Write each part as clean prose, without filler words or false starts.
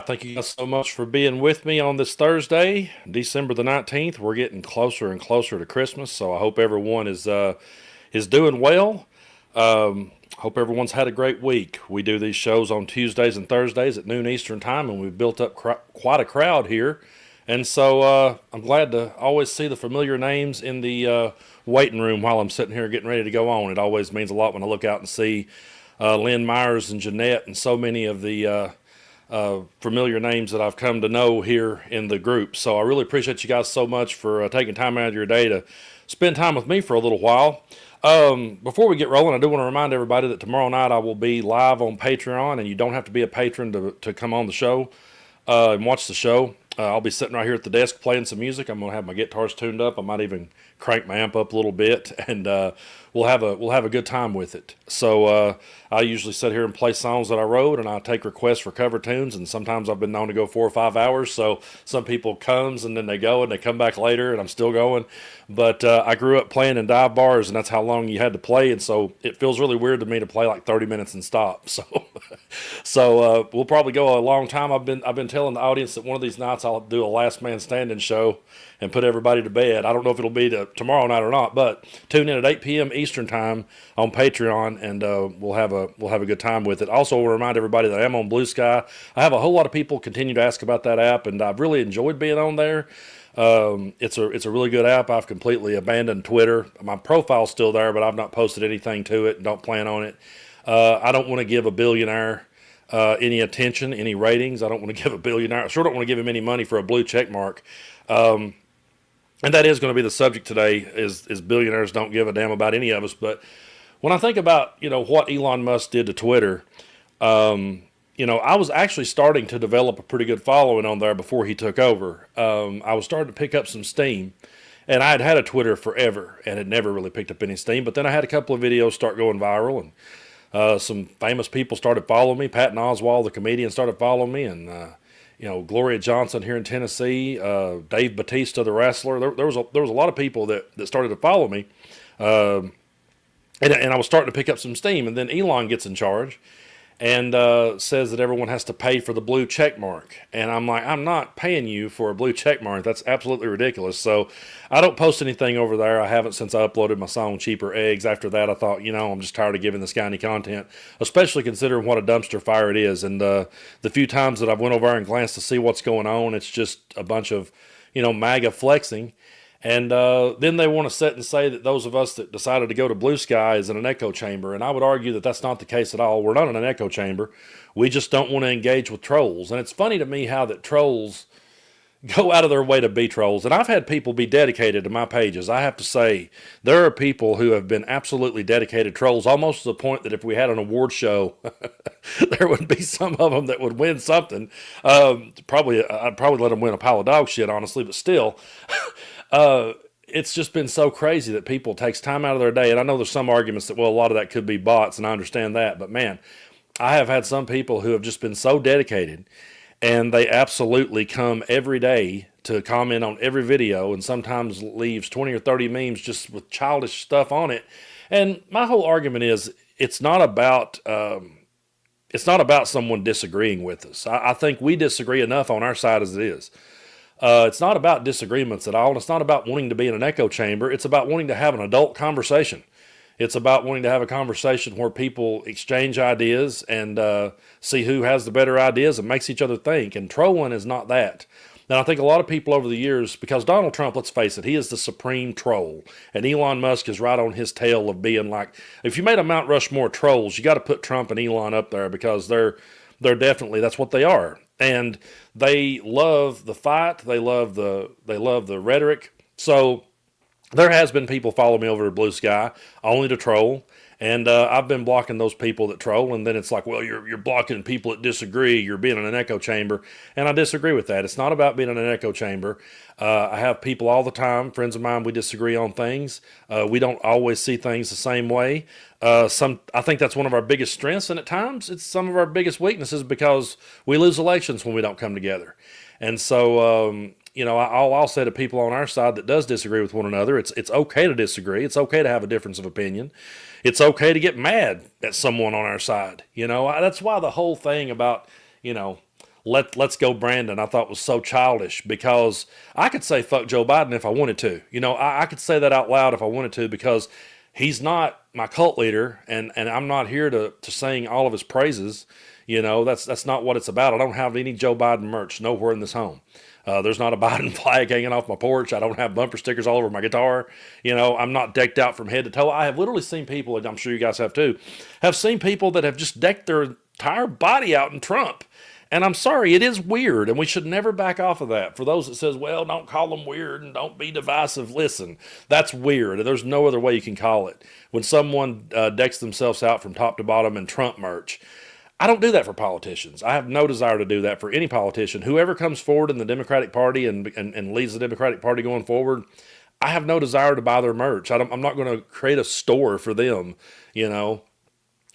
right. Thank you guys so much for being with me on this Thursday, December the 19th. We're getting closer and closer to Christmas, so I hope everyone is doing well. Hope everyone's had a great week. We do these shows on Tuesdays and Thursdays at noon Eastern time, and we've built up quite a crowd here. And so I'm glad to always see the familiar names in the waiting room while I'm sitting here getting ready to go on. It always means a lot when I look out and see Lynn Myers and Jeanette and so many of the familiar names that I've come to know here in the group. So I really appreciate you guys so much for taking time out of your day to spend time with me for a little while. Before we get rolling, I do want to remind everybody that tomorrow night I will be live on Patreon, and you don't have to be a patron to come on the show and watch the show. I'll be sitting right here at the desk playing some music. I'm going to have my guitars tuned up. I might even crank my amp up a little bit, and we'll have a good time with it. So I usually sit here and play songs that I wrote, and I take requests for cover tunes, and sometimes I've been known to go 4 or 5 hours. So some people comes and then they go and they come back later, and I'm still going. But I grew up playing in dive bars, and that's how long you had to play, and so it feels really weird to me to play like 30 minutes and stop. So we'll probably go a long time. I've been telling the audience that one of these nights I'll do a last man standing show and put everybody to bed. I don't know if it'll be tomorrow night or not, but tune in at 8 p.m. Eastern time on Patreon, and we'll have a good time with it. Also, will remind everybody that I am on Blue Sky. I have a whole lot of people continue to ask about that app, and I've really enjoyed being on there. It's a really good app. I've completely abandoned Twitter. My profile's still there, but I've not posted anything to it and don't plan on it. I don't want to give a billionaire any attention, any ratings. I don't want to give a billionaire. I sure don't want to give him any money for a blue check mark. And that is going to be the subject today is billionaires don't give a damn about any of us. But when I think about, what Elon Musk did to Twitter, I was actually starting to develop a pretty good following on there before he took over. I was starting to pick up some steam, and I had a Twitter forever and had never really picked up any steam. But then I had a couple of videos start going viral, and some famous people started following me. Patton Oswalt, the comedian, started following me, and Gloria Johnson here in Tennessee, Dave Bautista, the wrestler. There was a lot of people that started to follow me, and I was starting to pick up some steam. And then Elon gets in charge and says that everyone has to pay for the blue check mark. And I'm like, I'm not paying you for a blue check mark. That's absolutely ridiculous. So I don't post anything over there. I haven't since I uploaded my song Cheaper Eggs. After that, I thought, I'm just tired of giving this guy any content, especially considering what a dumpster fire it is. And the few times that I've went over and glanced to see what's going on, it's just a bunch of, MAGA flexing. And then they want to sit and say that those of us that decided to go to Blue Sky is in an echo chamber. And I would argue that that's not the case at all. We're not in an echo chamber. We just don't want to engage with trolls. And it's funny to me how that trolls go out of their way to be trolls. And I've had people be dedicated to my pages. I have to say, there are people who have been absolutely dedicated trolls, almost to the point that if we had an award show, there would be some of them that would win something. I'd probably let them win a pile of dog shit, honestly, but still. It's just been so crazy that people takes time out of their day. And I know there's some arguments that, well, a lot of that could be bots, and I understand that. But man, I have had some people who have just been so dedicated, and they absolutely come every day to comment on every video, and sometimes leaves 20 or 30 memes just with childish stuff on it. And my whole argument is it's not about someone disagreeing with us. I think we disagree enough on our side as it is. It's not about disagreements at all, and it's not about wanting to be in an echo chamber. It's about wanting to have an adult conversation. It's about wanting to have a conversation where people exchange ideas and see who has the better ideas and makes each other think. And trolling is not that. And I think a lot of people over the years, because Donald Trump, let's face it, he is the supreme troll. And Elon Musk is right on his tail of being like, if you made a Mount Rushmore trolls, you got to put Trump and Elon up there, because they're definitely, that's what they are. And they love the fight. They love the rhetoric. So there has been people follow me over to Blue Sky only to troll. And I've been blocking those people that troll, and then it's like, well, you're blocking people that disagree. You're being in an echo chamber, and I disagree with that. It's not about being in an echo chamber. I have people all the time, friends of mine. We disagree on things. We don't always see things the same way. I think that's one of our biggest strengths, and at times it's some of our biggest weaknesses, because we lose elections when we don't come together. And so, I'll say to people on our side that does disagree with one another, it's okay to disagree. It's okay to have a difference of opinion. It's okay to get mad at someone on our side. That's why the whole thing about, let's go Brandon, I thought was so childish, because I could say fuck Joe Biden if I wanted to. I could say that out loud if I wanted to, because he's not my cult leader, and I'm not here to sing all of his praises. That's not what it's about. I don't have any Joe Biden merch nowhere in this home. There's not a Biden flag hanging off my porch. I don't have bumper stickers all over my guitar. I'm not decked out from head to toe. I have literally seen people, and I'm sure you guys have too, have seen people that have just decked their entire body out in Trump. And I'm sorry, it is weird, and we should never back off of that. For those that says, well, don't call them weird and don't be divisive, listen, that's weird. There's no other way you can call it. When someone decks themselves out from top to bottom in Trump merch, I don't do that for politicians. I have no desire to do that for any politician. Whoever comes forward in the Democratic Party and leads the Democratic Party going forward, I have no desire to buy their merch. I'm not going to create a store for them,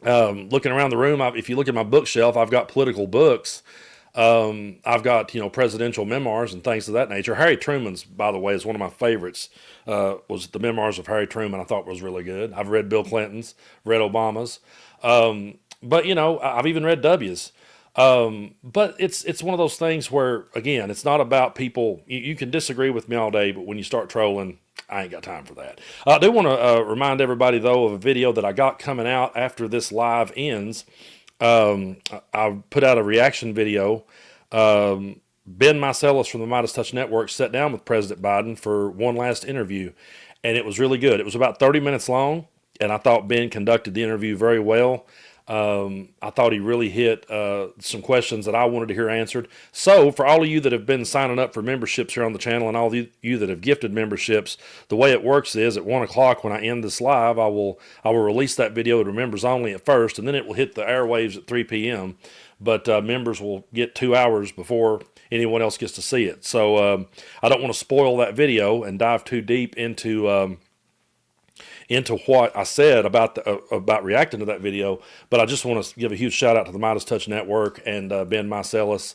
Looking around the room, if you look at my bookshelf, I've got political books. I've got, presidential memoirs and things of that nature. Harry Truman's, by the way, is one of my favorites. Was the memoirs of Harry Truman. I thought was really good. I've read Bill Clinton's, read Obama's. But I've even read W's. But it's one of those things where, again, it's not about people. You can disagree with me all day, but when you start trolling, I ain't got time for that. I do want to remind everybody, though, of a video that I got coming out after this live ends. I put out a reaction video. Ben Meiselas from the Midas Touch Network sat down with President Biden for one last interview, and it was really good. It was about 30 minutes long, and I thought Ben conducted the interview very well. I thought he really hit some questions that I wanted to hear answered. So for all of you that have been signing up for memberships here on the channel, and all of you that have gifted memberships, the way it works is at 1 o'clock when I end this live, I will release that video to members only at first, and then it will hit the airwaves at 3 p.m. But members will get 2 hours before anyone else gets to see it. So I don't want to spoil that video and dive too deep into what I said about reacting to that video, but I just want to give a huge shout out to the Midas Touch Network and Ben Meiselas.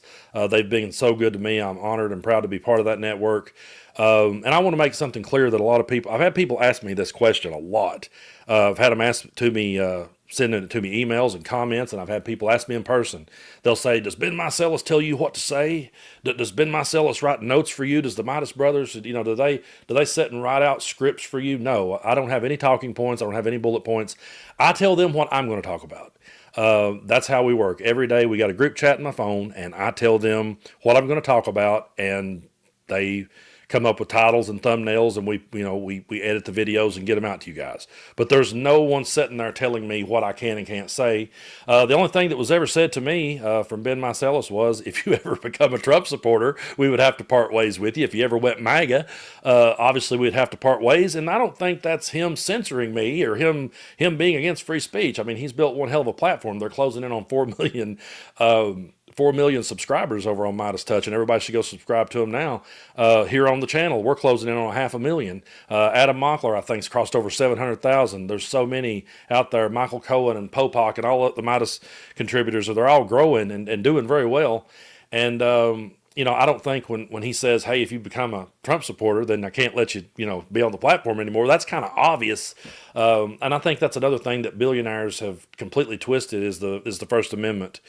They've been so good to me. I'm honored and proud to be part of that network. And I want to make something clear that a lot of people, I've had people ask me this question a lot. I've had them ask to me, sending it to me emails and comments, and I've had people ask me in person. They'll say, does Ben Meiselas tell you what to say? Does Ben Meiselas write notes for you? Does the Midas brothers, do they sit and write out scripts for you? No, I don't have any talking points. I don't have any bullet points. I tell them what I'm going to talk about. That's how we work. Every day we got a group chat in my phone, and I tell them what I'm going to talk about, and they come up with titles and thumbnails, and we edit the videos and get them out to you guys. But there's no one sitting there telling me what I can and can't say. The only thing that was ever said to me from Ben Meiselas was, if you ever become a Trump supporter, we would have to part ways with you. If you ever went MAGA, obviously we'd have to part ways. And I don't think that's him censoring me or him being against free speech. I mean, he's built one hell of a platform. They're closing in on 4 million subscribers over on Midas Touch, and everybody should go subscribe to him now. Here on the channel, we're closing in on 500,000. Adam Mockler, I think, has crossed over 700,000. There's so many out there. Michael Cohen and Popak and all the Midas contributors, they're all growing and doing very well. And I don't think when he says, hey, if you become a Trump supporter, then I can't let you, be on the platform anymore. That's kind of obvious. And I think that's another thing that billionaires have completely twisted is the First Amendment.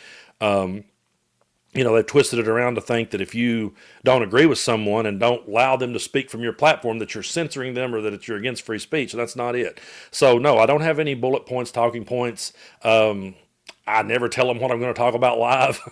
They've twisted it around to think that if you don't agree with someone and don't allow them to speak from your platform, that you're censoring them or that you're against free speech. And that's not it. So no, I don't have any bullet points, talking points. I never tell them what I'm going to talk about live.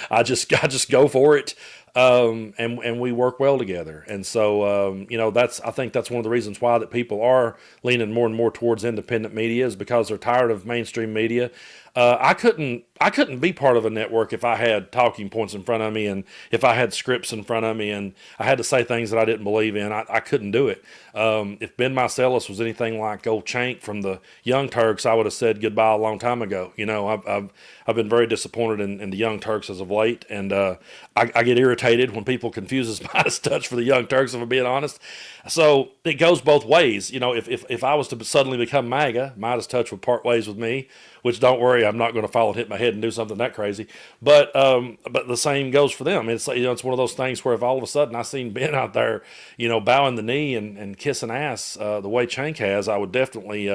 I just go for it. And we work well together. And so, I think that's one of the reasons why that people are leaning more and more towards independent media, is because they're tired of mainstream media. I couldn't be part of a network if I had talking points in front of me and if I had scripts in front of me and I had to say things that I didn't believe in. I couldn't do it. If Ben Meiselas was anything like old Chank from the Young Turks, I would have said goodbye a long time ago. I've been very disappointed in the Young Turks as of late, and I get irritated when people confuses Midas Touch for the Young Turks, if I'm being honest. So it goes both ways. If I was to suddenly become MAGA, Midas Touch would part ways with me, which, don't worry, I'm not going to fall and hit my head and do something that crazy. But the same goes for them. It's it's one of those things where if all of a sudden I seen Ben out there, bowing the knee and kissing ass the way Chank has, I would definitely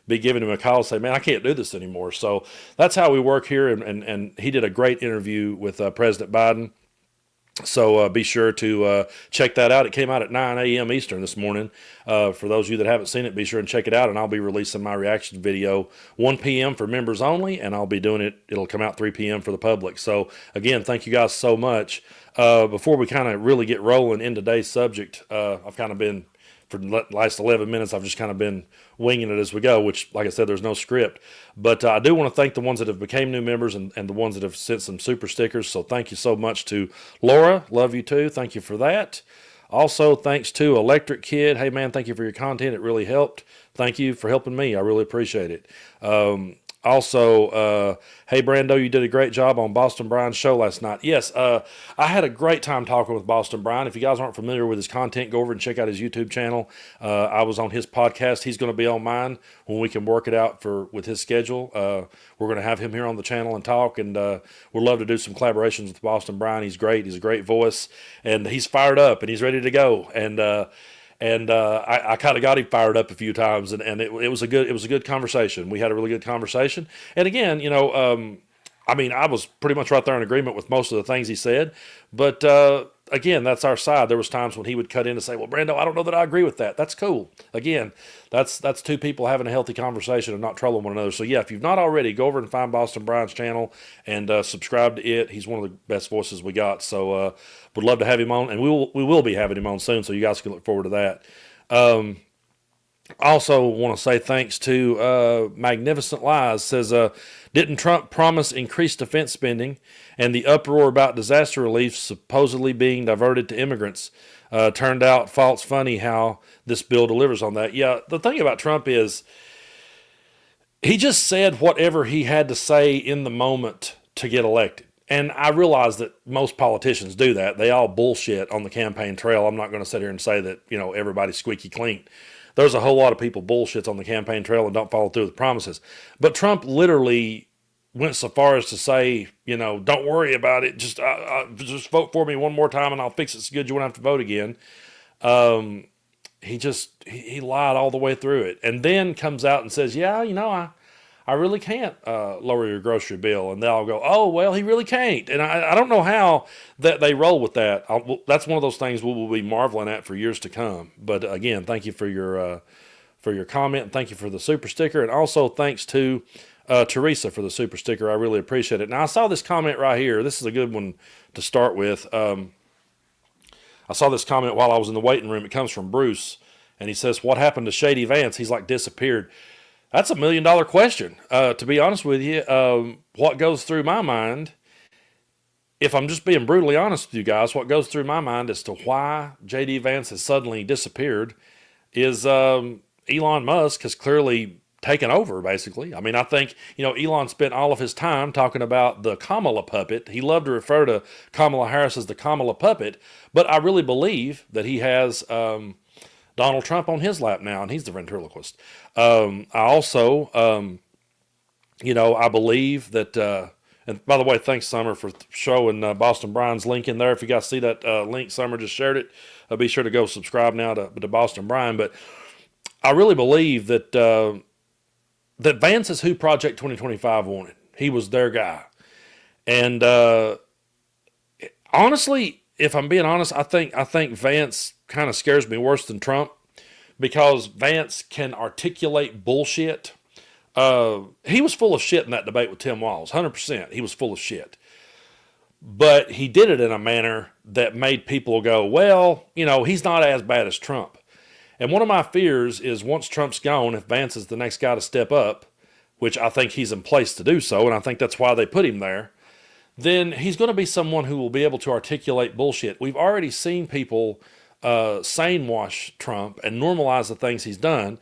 be giving him a call and say, man, I can't do this anymore. So that's how we work here. And he did a great interview with President Biden. So be sure to check that out. It came out at 9 a.m. Eastern this morning. For those of you that haven't seen it, be sure and check it out. And I'll be releasing my reaction video 1 p.m. for members only, and I'll be doing it. It'll come out 3 p.m. for the public. So again, thank you guys so much. Before we kind of really get rolling in today's subject, I've kind of been, for the last 11 minutes, I've just kind of been winging it as we go, which, like I said, there's no script. But I do want to thank the ones that have became new members and the ones that have sent some super stickers. So thank you so much to Laura. Love you too. Thank you for that. Also, thanks to Electric Kid. Hey, man, thank you for your content. It really helped. Thank you for helping me. I really appreciate it. Also, hey, Brando, you did a great job on Boston Brian's show last night. Yes, I had a great time talking with Boston Brian. If you guys aren't familiar with his content, go over and check out his YouTube channel. I was on his podcast. He's going to be on mine when we can work it out with his schedule. We're going to have him here on the channel and talk, and we'd love to do some collaborations with Boston Brian. He's great. He's a great voice, and he's fired up, and he's ready to go. And I kind of got him fired up a few times, and it was a good conversation. We had a really good conversation. And again, I mean, I was pretty much right there in agreement with most of the things he said. But again, that's our side. There was times when he would cut in and say, "Well, Brando, I don't know that I agree with that." That's cool. Again, that's two people having a healthy conversation and not trolling one another. So yeah, if you've not already, go over and find Boston Brian's channel and subscribe to it. He's one of the best voices we got. So would love to have him on, and we will be having him on soon. So you guys can look forward to that. Also want to say thanks to Magnificent Lies. Says, didn't Trump promise increased defense spending, and the uproar about disaster relief supposedly being diverted to immigrants turned out false? Funny how this bill delivers on that. Yeah, the thing about Trump is he just said whatever he had to say in the moment to get elected. And I realize that most politicians do that. They all bullshit on the campaign trail. I'm not going to sit here and say that, everybody's squeaky clean. There's a whole lot of people bullshits on the campaign trail and don't follow through with promises. But Trump literally went so far as to say, don't worry about it. Just vote for me one more time and I'll fix it so good you won't have to vote again. He lied all the way through it. And then comes out and says, yeah, I really can't lower your grocery bill. And they all go, oh, well, he really can't. And I don't know how that they roll with that. That's one of those things we will be marveling at for years to come. But again, thank you for your comment. And thank you for the super sticker. And also thanks to Teresa for the super sticker. I really appreciate it. Now, I saw this comment right here. This is a good one to start with. I saw this comment while I was in the waiting room. It comes from Bruce. And he says, what happened to Shady Vance? He's like disappeared. That's $1 million question. To be honest with you, what goes through my mind, if I'm just being brutally honest with you guys, what goes through my mind as to why J.D. Vance has suddenly disappeared is Elon Musk has clearly taken over, basically. I mean, I think, Elon spent all of his time talking about the Kamala puppet. He loved to refer to Kamala Harris as the Kamala puppet, but I really believe that he has Donald Trump on his lap now, and he's the ventriloquist. I also, I believe that, and by the way, thanks, Summer, for showing Boston Brian's link in there. If you guys see that link, Summer just shared it. Be sure to go subscribe now to Boston Brian. But I really believe that that Vance is who Project 2025 wanted. He was their guy. And honestly, if I'm being honest, I think Vance kind of scares me worse than Trump, because Vance can articulate bullshit. He was full of shit in that debate with Tim Walz, 100%. He was full of shit. But he did it in a manner that made people go, well, he's not as bad as Trump. And one of my fears is once Trump's gone, if Vance is the next guy to step up, which I think he's in place to do so, and I think that's why they put him there, then he's going to be someone who will be able to articulate bullshit. We've already seen people sane wash Trump and normalize the things he's done.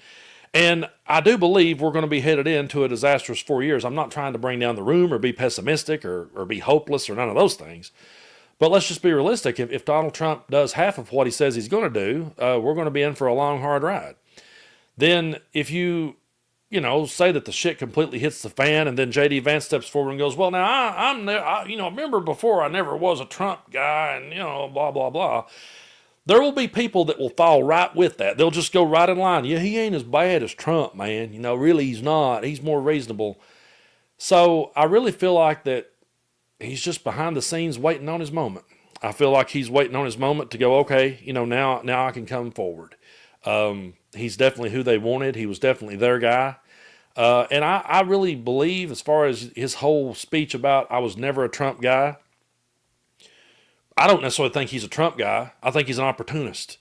And I do believe we're going to be headed into a disastrous 4 years. I'm not trying to bring down the room or be pessimistic or be hopeless or none of those things. But let's just be realistic. If Donald Trump does half of what he says he's going to do, we're going to be in for a long, hard ride. Then if you say that the shit completely hits the fan, and then J.D. Vance steps forward and goes, well, now I remember before I never was a Trump guy, and blah, blah, blah. There will be people that will fall right with that. They'll just go right in line. Yeah, he ain't as bad as Trump, man. Really he's not. He's more reasonable. So I really feel like that he's just behind the scenes waiting on his moment. I feel like he's waiting on his moment to go, okay, now I can come forward. He's definitely who they wanted. He was definitely their guy. And I really believe, as far as his whole speech about I was never a Trump guy, I don't necessarily think he's a Trump guy. I think he's an opportunist.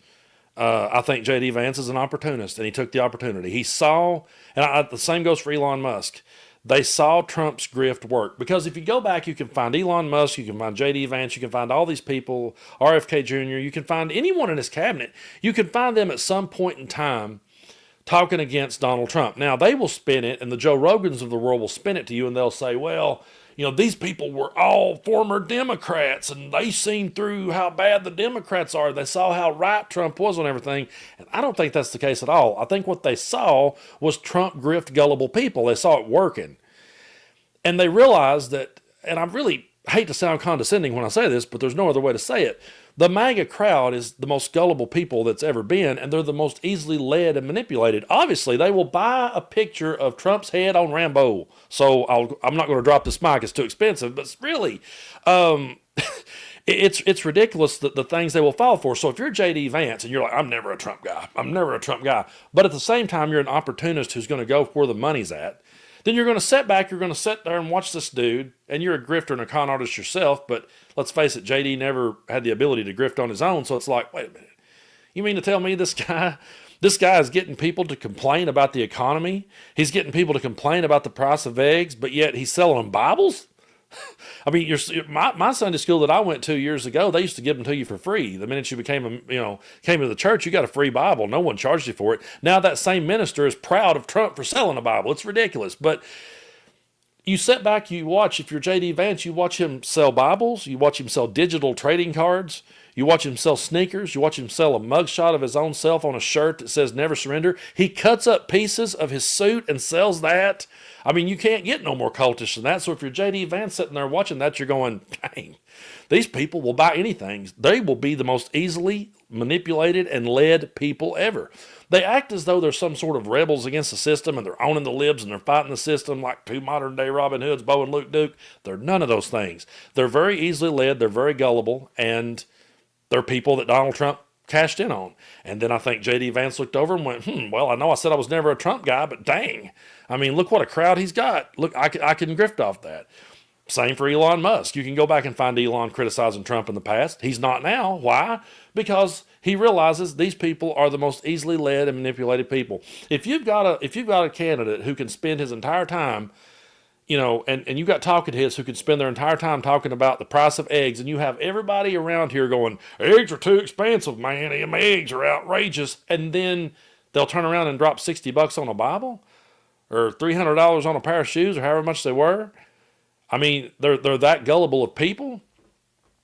I think J.D. Vance is an opportunist, and he took the opportunity. He saw, and the same goes for Elon Musk. They saw Trump's grift work. Because if you go back, you can find Elon Musk, you can find J.D. Vance, you can find all these people, RFK Jr., you can find anyone in his cabinet. You can find them at some point in time talking against Donald Trump. Now, they will spin it, and the Joe Rogans of the world will spin it to you, and they'll say, well, these people were all former Democrats, and they seen through how bad the Democrats are. They saw how right Trump was on everything. And I don't think that's the case at all. I think what they saw was Trump grift gullible people. They saw it working. And they realized that, and I really hate to sound condescending when I say this, but there's no other way to say it. The MAGA crowd is the most gullible people that's ever been, and they're the most easily led and manipulated. Obviously, they will buy a picture of Trump's head on Rambo. So I'm not going to drop this mic; it's too expensive. But really, it's ridiculous the things they will fall for. So if you're J.D. Vance and you're like, I'm never a Trump guy, but at the same time you're an opportunist who's going to go where the money's at, then you're going to sit back, you're going to sit there and watch this dude, and you're a grifter and a con artist yourself, but let's face it, JD never had the ability to grift on his own, so it's like, wait a minute. You mean to tell me this guy is getting people to complain about the economy? He's getting people to complain about the price of eggs, but yet he's selling them Bibles? I mean, my Sunday school that I went to years ago, they used to give them to you for free. The minute you came to the church, you got a free Bible. No one charged you for it. Now that same minister is proud of Trump for selling a Bible. It's ridiculous. But you sit back, you watch, if you're J.D. Vance, you watch him sell Bibles, you watch him sell digital trading cards, you watch him sell sneakers, you watch him sell a mugshot of his own self on a shirt that says never surrender. He cuts up pieces of his suit and sells that. I mean, you can't get no more cultish than that. So if you're J.D. Vance sitting there watching that, you're going, dang, these people will buy anything. They will be the most easily manipulated and led people ever. They act as though they're some sort of rebels against the system, and they're owning the libs, and they're fighting the system like two modern-day Robin Hoods, Bo and Luke Duke. They're none of those things. They're very easily led. They're very gullible, and they're people that Donald Trump cashed in on. And then I think J.D. Vance looked over and went, well, I know I said I was never a Trump guy, but dang. I mean, look what a crowd he's got. Look, I can grift off that. Same for Elon Musk. You can go back and find Elon criticizing Trump in the past. He's not now. Why? Because he realizes these people are the most easily led and manipulated people. If you've got a candidate who can spend his entire time, and you got talking heads who can spend their entire time talking about the price of eggs, and you have everybody around here going, eggs are too expensive, man. Them eggs are outrageous. And then they'll turn around and drop $60 on a Bible or $300 on a pair of shoes or however much they were. I mean, they're that gullible of people.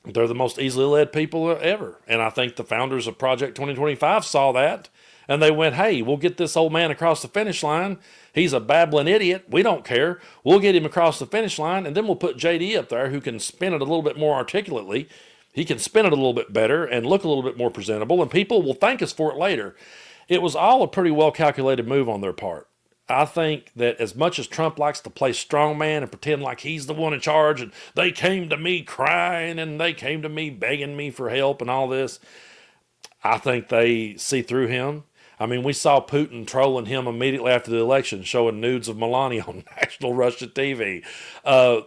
They're the most easily led people ever. And I think the founders of Project 2025 saw that, and they went, hey, we'll get this old man across the finish line. He's a babbling idiot. We don't care. We'll get him across the finish line, and then we'll put JD up there who can spin it a little bit more articulately. He can spin it a little bit better and look a little bit more presentable, and people will thank us for it later. It was all a pretty well-calculated move on their part. I think that as much as Trump likes to play strongman and pretend like he's the one in charge, and they came to me crying and they came to me begging me for help and all this, I think they see through him. I mean, we saw Putin trolling him immediately after the election, showing nudes of Melania on national Russian TV.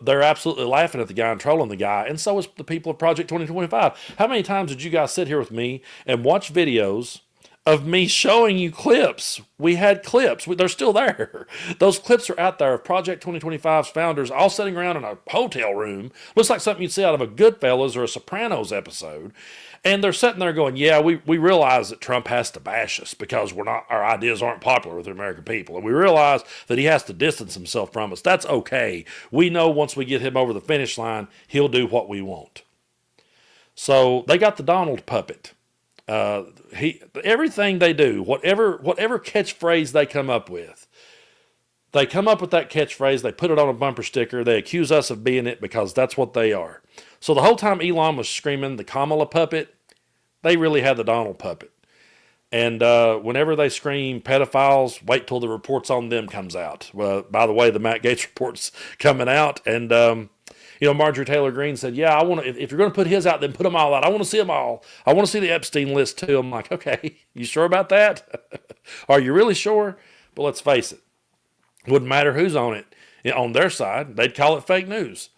They're absolutely laughing at the guy and trolling the guy, and so is the people of Project 2025. How many times did you guys sit here with me and watch videos of me showing you clips? We had clips. They're still there. Those clips are out there of Project 2025's founders all sitting around in a hotel room. Looks like something you'd see out of a Goodfellas or a Sopranos episode. And they're sitting there going, yeah, we realize that Trump has to bash us because our ideas aren't popular with the American people. And we realize that he has to distance himself from us. That's okay. We know once we get him over the finish line, he'll do what we want. So they got the Donald puppet. Everything they do, whatever catchphrase they come up with that catchphrase, they put it on a bumper sticker, they accuse us of being it because that's what they are. So the whole time Elon was screaming the Kamala puppet, they really had the Donald puppet. And whenever they scream pedophiles, wait till the reports on them comes out. By the way, the Matt Gaetz report's coming out, and Marjorie Taylor Greene said, "Yeah, I want to. If you're going to put his out, then put them all out. I want to see them all. I want to see the Epstein list too." I'm like, okay, you sure about that? Are you really sure? But let's face it, wouldn't matter who's on it. On their side, they'd call it fake news.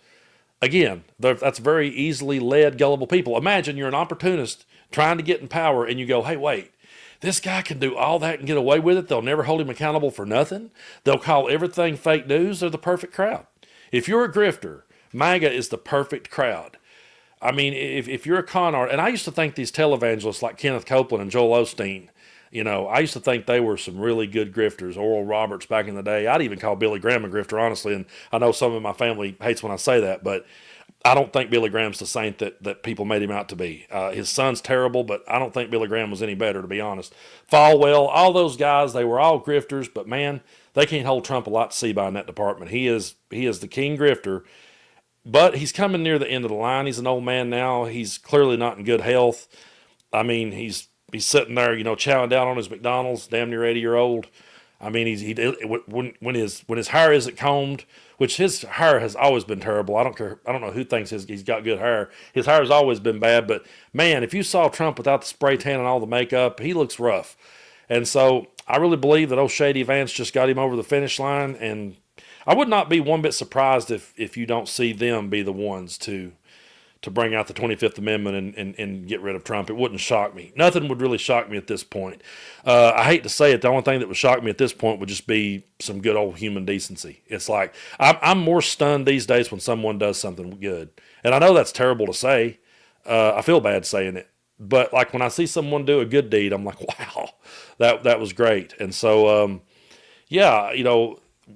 Again, that's very easily led, gullible people. Imagine you're an opportunist trying to get in power, and you go, "Hey, wait. This guy can do all that and get away with it. They'll never hold him accountable for nothing. They'll call everything fake news. They're the perfect crowd." If you're a grifter, MAGA is the perfect crowd. I mean, if you're a con artist, and I used to think these televangelists like Kenneth Copeland and Joel Osteen, I used to think they were some really good grifters. Oral Roberts back in the day. I'd even call Billy Graham a grifter, honestly, and I know some of my family hates when I say that, but I don't think Billy Graham's the saint that people made him out to be. His son's terrible, but I don't think Billy Graham was any better, to be honest. Falwell, all those guys, they were all grifters, but man, they can't hold Trump a lot to see by in that department. He is the king grifter, but he's coming near the end of the line. He's an old man now. He's clearly not in good health. I mean, he's sitting there, chowing down on his McDonald's, damn near 80-year-old. I mean, when his hair isn't combed, which his hair has always been terrible. I don't care. I don't know who thinks he's got good hair. His hair has always been bad. But man, if you saw Trump without the spray tan and all the makeup, he looks rough. And so I really believe that old Shady Vance just got him over the finish line. And I would not be one bit surprised if you don't see them be the ones to bring out the 25th Amendment and get rid of Trump. It wouldn't shock me. Nothing would really shock me at this point. I hate to say it, the only thing that would shock me at this point would just be some good old human decency. It's like, I'm more stunned these days when someone does something good. And I know that's terrible to say. I feel bad saying it. But like when I see someone do a good deed, I'm like, wow, that was great. And so,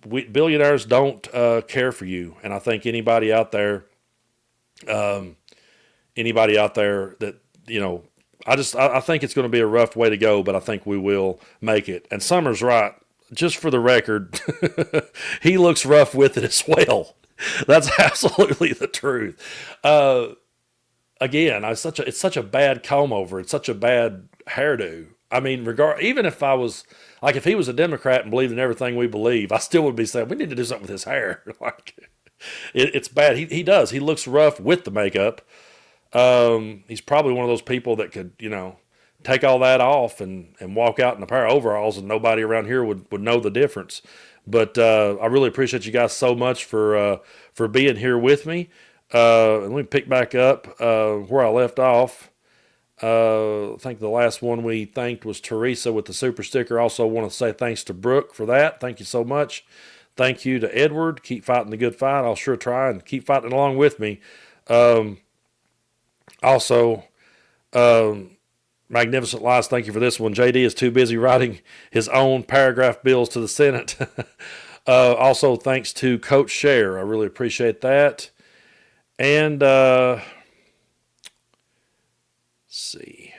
billionaires don't care for you. And I think anybody out there that, I think it's going to be a rough way to go, but I think we will make it. And Summer's right. Just for the record, he looks rough with it as well. That's absolutely the truth. Again, it's such a bad comb over. It's such a bad hairdo. I mean, even if I was like, if he was a Democrat and believed in everything we believe, I still would be saying we need to do something with his hair. It's bad. He does. He looks rough with the makeup. He's probably one of those people that could, take all that off and walk out in a pair of overalls and nobody around here would know the difference. But I really appreciate you guys so much for being here with me. Let me pick back up where I left off. I think the last one we thanked was Teresa with the super sticker. Also want to say thanks to Brooke for that. Thank you so much. Thank you to Edward. Keep fighting the good fight. I'll sure try and keep fighting along with me. Magnificent Lies, thank you for this one. JD is too busy writing his own paragraph bills to the Senate. Also, thanks to Coach Share. I really appreciate that. And see.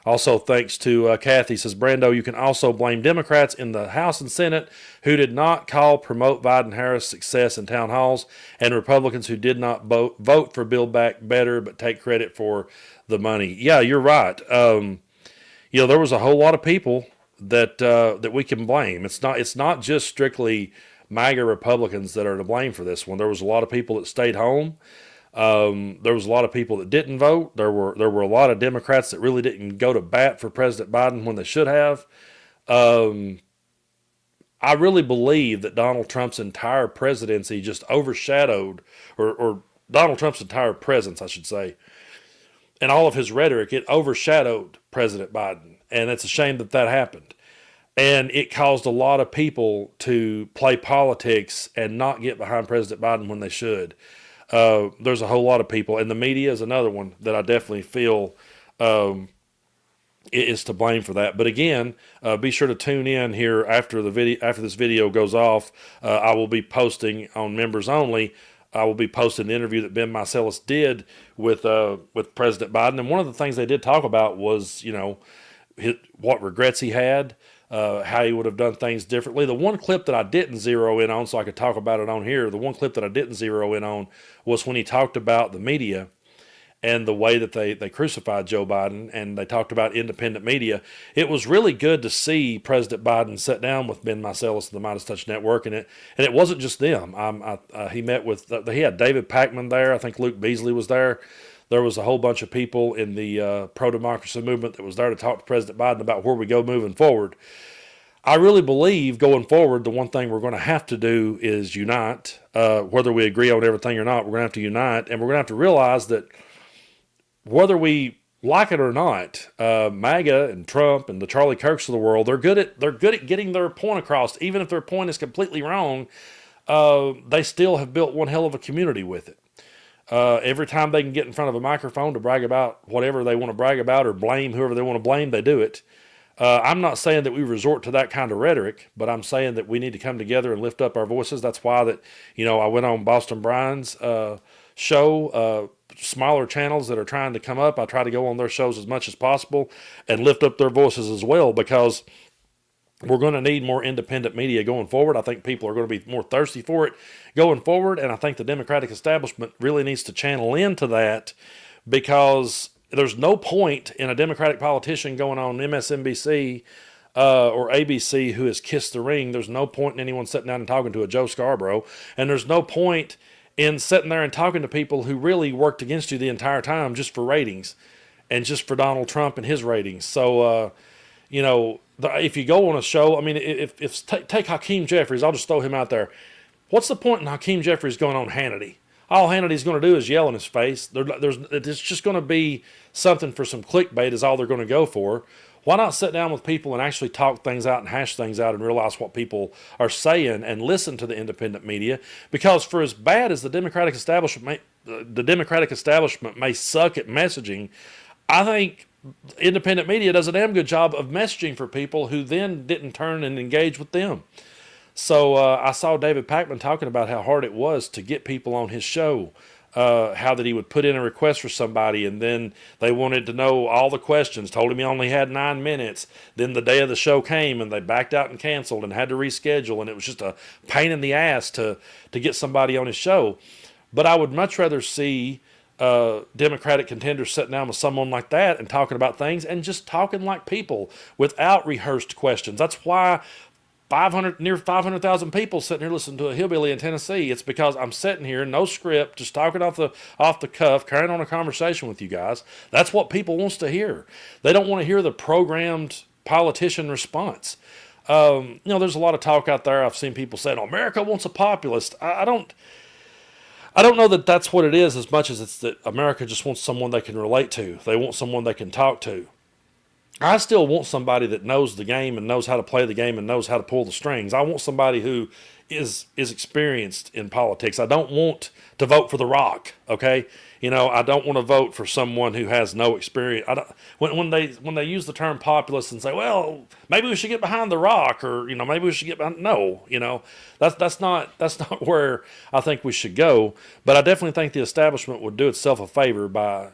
Also, thanks to Kathy, says, Brando, you can also blame Democrats in the House and Senate who did not promote Biden-Harris success in town halls, and Republicans who did not vote for Build Back Better but take credit for the money. Yeah, you're right. There was a whole lot of people that we can blame. It's not just strictly MAGA Republicans that are to blame for this one. There was a lot of people that stayed home. There was a lot of people that didn't vote. There were a lot of Democrats that really didn't go to bat for President Biden when they should have. I really believe that Donald Trump's entire presidency just overshadowed, or Donald Trump's entire presence, I should say, and all of his rhetoric, it overshadowed President Biden. And it's a shame that happened. And it caused a lot of people to play politics and not get behind President Biden when they should. There's a whole lot of people, and the media is another one that I definitely feel is to blame for that. But again, be sure to tune in here after this video goes off. I will be posting on members only. I will be posting the interview that Ben Meiselas did with President Biden, and one of the things they did talk about was what regrets he had. How he would have done things differently. The one clip that I didn't zero in on, so I could talk about it on here, the one clip that I didn't zero in on was when he talked about the media and the way that they crucified Joe Biden, and they talked about independent media. It was really good to see President Biden sit down with Ben Meiselas of the Midas Touch Network, and it wasn't just them. He met with he had David Pakman there. I think Luke Beasley was there. There was a whole bunch of people in the pro-democracy movement that was there to talk to President Biden about where we go moving forward. I really believe going forward, the one thing we're going to have to do is unite. Whether we agree on everything or not, we're going to have to unite, and we're going to have to realize that whether we like it or not, MAGA and Trump and the Charlie Kirks of the world, they're good at getting their point across, even if their point is completely wrong. They still have built one hell of a community with it. Every time they can get in front of a microphone to brag about whatever they want to brag about or blame whoever they want to blame, they do it. I'm not saying that we resort to that kind of rhetoric, but I'm saying that we need to come together and lift up our voices. That's why I went on Boston Brian's show, smaller channels that are trying to come up. I try to go on their shows as much as possible and lift up their voices as well, because we're going to need more independent media going forward. I think people are going to be more thirsty for it going forward, and I think the Democratic establishment really needs to channel into that, because there's no point in a Democratic politician going on MSNBC or ABC who has kissed the ring. There's no point in anyone sitting down and talking to a Joe Scarborough, and there's no point in sitting there and talking to people who really worked against you the entire time just for ratings and just for Donald Trump and his ratings. So, if you go on a show, I mean, take Hakeem Jeffries, I'll just throw him out there. What's the point in Hakeem Jeffries going on Hannity? All Hannity's going to do is yell in his face. It's just going to be something for some clickbait is all they're going to go for. Why not sit down with people and actually talk things out and hash things out and realize what people are saying and listen to the independent media? Because for as bad as the Democratic establishment may suck at messaging, I think independent media does a damn good job of messaging for people who then didn't turn and engage with them. So I saw David Pakman talking about how hard it was to get people on his show, how that he would put in a request for somebody, and then they wanted to know all the questions, told him he only had 9 minutes. Then the day of the show came, and they backed out and canceled and had to reschedule, and it was just a pain in the ass to get somebody on his show. But I would much rather see Democratic contenders sitting down with someone like that and talking about things and just talking like people without rehearsed questions. That's why near 500,000 people sitting here listening to a hillbilly in Tennessee. It's because I'm sitting here, no script, just talking off the cuff, carrying on a conversation with you guys. That's what people wants to hear. They don't want to hear the programmed politician response. There's a lot of talk out there. I've seen people saying, America wants a populist. I don't know that that's what it is as much as it's that America just wants someone they can relate to. They want someone they can talk to. I still want somebody that knows the game and knows how to play the game and knows how to pull the strings. I want somebody who is experienced in politics. I don't want to vote for The Rock, okay? I don't want to vote for someone who has no experience. When they use the term populist and say, well, maybe we should get behind The Rock, or maybe we should get behind. No, that's not where I think we should go. But I definitely think the establishment would do itself a favor by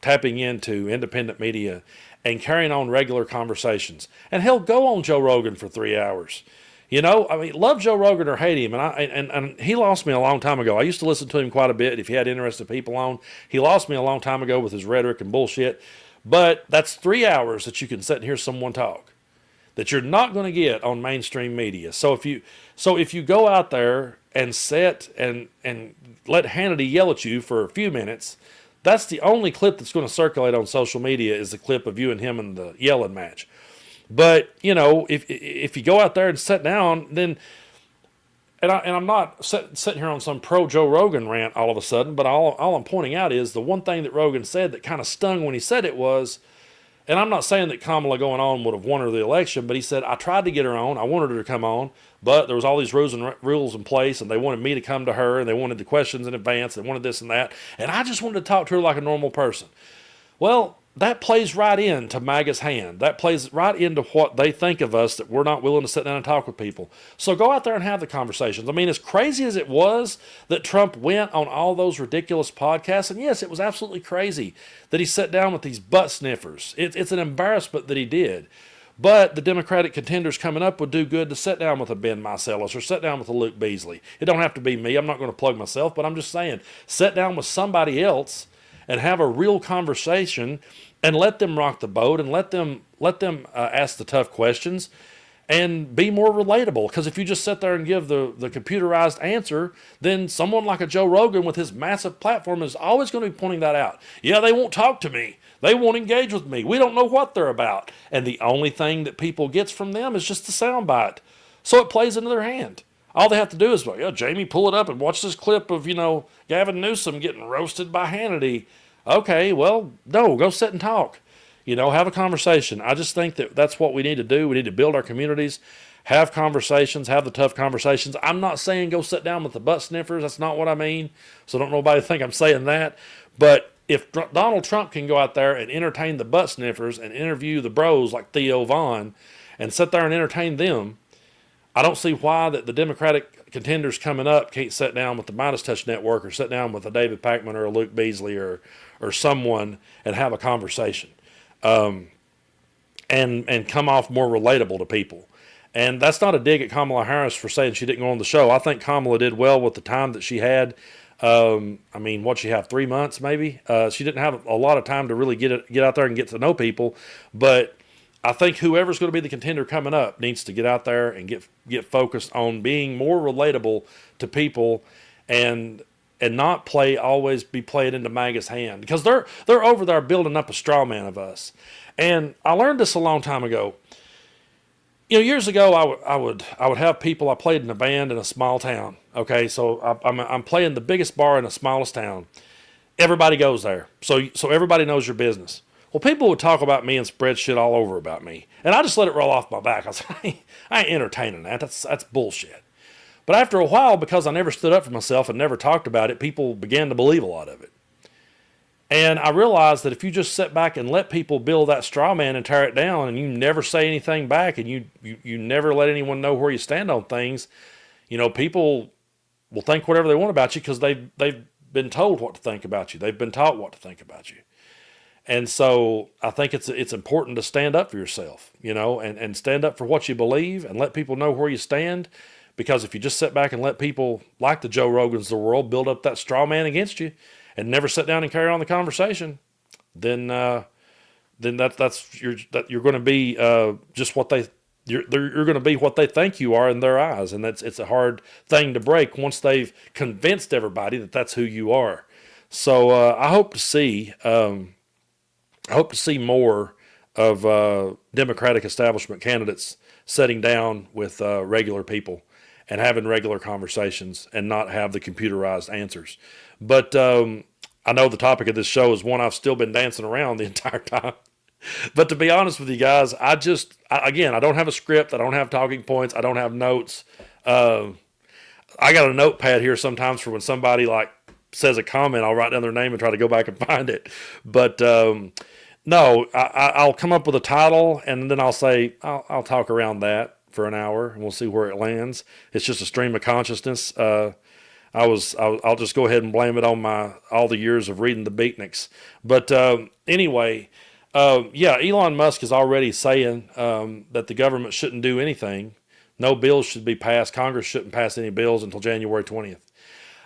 tapping into independent media and carrying on regular conversations. And hell, go on Joe Rogan for 3 hours. Love Joe Rogan or hate him, and he lost me a long time ago. I used to listen to him quite a bit if he had interested people on. He lost me a long time ago with his rhetoric and bullshit. But that's 3 hours that you can sit and hear someone talk that you're not going to get on mainstream media. So if you go out there and sit and let Hannity yell at you for a few minutes, that's the only clip that's going to circulate on social media is the clip of you and him in the yelling match. But, if you go out there and sit down, then, and I'm not sitting here on some pro Joe Rogan rant all of a sudden, but all I'm pointing out is the one thing that Rogan said that kind of stung when he said it was, and I'm not saying that Kamala going on would have won her the election, but he said, I tried to get her on. I wanted her to come on, but there was all these rules in place, and they wanted me to come to her, and they wanted the questions in advance. They wanted this and that, and I just wanted to talk to her like a normal person. Well, that plays right into MAGA's hand. That plays right into what they think of us, that we're not willing to sit down and talk with people. So go out there and have the conversations. I mean, as crazy as it was that Trump went on all those ridiculous podcasts, and yes, it was absolutely crazy that he sat down with these butt sniffers. It's an embarrassment that he did. But the Democratic contenders coming up would do good to sit down with a Ben Meiselas or sit down with a Luke Beasley. It don't have to be me. I'm not going to plug myself, but I'm just saying, sit down with somebody else and have a real conversation and let them rock the boat and let them ask the tough questions and be more relatable. Because if you just sit there and give the computerized answer, then someone like a Joe Rogan with his massive platform is always going to be pointing that out. Yeah, they won't talk to me. They won't engage with me. We don't know what they're about. And the only thing that people gets from them is just the soundbite. So it plays into their hand. All they have to do is, well, yeah, Jamie, pull it up and watch this clip of, Gavin Newsom getting roasted by Hannity. Okay, well, no, go sit and talk. Have a conversation. I just think that that's what we need to do. We need to build our communities, have conversations, have the tough conversations. I'm not saying go sit down with the butt sniffers. That's not what I mean. So don't nobody think I'm saying that. But if Donald Trump can go out there and entertain the butt sniffers and interview the bros like Theo Vaughn and sit there and entertain them, I don't see why that the Democratic contenders coming up can't sit down with the Midas Touch Network or sit down with a David Pakman or a Luke Beasley or someone and have a conversation. And come off more relatable to people. And that's not a dig at Kamala Harris for saying she didn't go on the show. I think Kamala did well with the time that she had. What'd she have, 3 months maybe? She didn't have a lot of time to really get out there and get to know people. But I think whoever's going to be the contender coming up needs to get out there and get focused on being more relatable to people and not always be played into MAGA's hand, because they're over there building up a straw man of us. And I learned this a long time ago. Years ago, I would have people. I played in a band in a small town. Okay, so I'm playing the biggest bar in the smallest town. Everybody goes there, so everybody knows your business. Well, people would talk about me and spread shit all over about me, and I just let it roll off my back. I was like, I ain't entertaining that. That's bullshit. But after a while, because I never stood up for myself and never talked about it, people began to believe a lot of it. And I realized that if you just sit back and let people build that straw man and tear it down, and you never say anything back, and you never let anyone know where you stand on things, people will think whatever they want about you because they've been told what to think about you. They've been taught what to think about you. And so I think it's important to stand up for yourself, and stand up for what you believe and let people know where you stand. Because if you just sit back and let people like the Joe Rogans of the world build up that straw man against you and never sit down and carry on the conversation, then you're going to be just what you're going to be what they think you are in their eyes, and it's a hard thing to break once they've convinced everybody that that's who you are. So I hope to see more of Democratic establishment candidates sitting down with regular people and having regular conversations and not have the computerized answers. But I know the topic of this show is one I've still been dancing around the entire time. But to be honest with you guys, I don't have a script. I don't have talking points. I don't have notes. I got a notepad here sometimes for when somebody says a comment, I'll write down their name and try to go back and find it. But no, I'll come up with a title and then I'll say, I'll talk around that for an hour and we'll see where it lands. It's just a stream of consciousness. I'll just go ahead and blame it on all the years of reading the beatniks. But anyway, Elon Musk is already saying that the government shouldn't do anything. No bills should be passed. Congress shouldn't pass any bills until January 20th.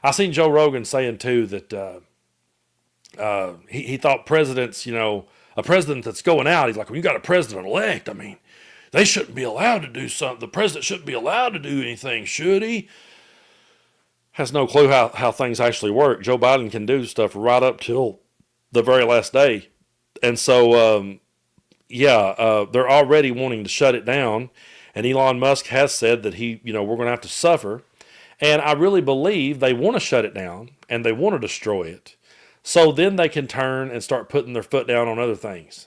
I seen Joe Rogan saying too that he thought presidents, a president that's going out, he's like, when you got a president-elect, they shouldn't be allowed to do something. The president shouldn't be allowed to do anything, should he? Has no clue how things actually work. Joe Biden can do stuff right up till the very last day. And so, they're already wanting to shut it down. And Elon Musk has said that we're going to have to suffer. And I really believe they want to shut it down and they want to destroy it. So then they can turn and start putting their foot down on other things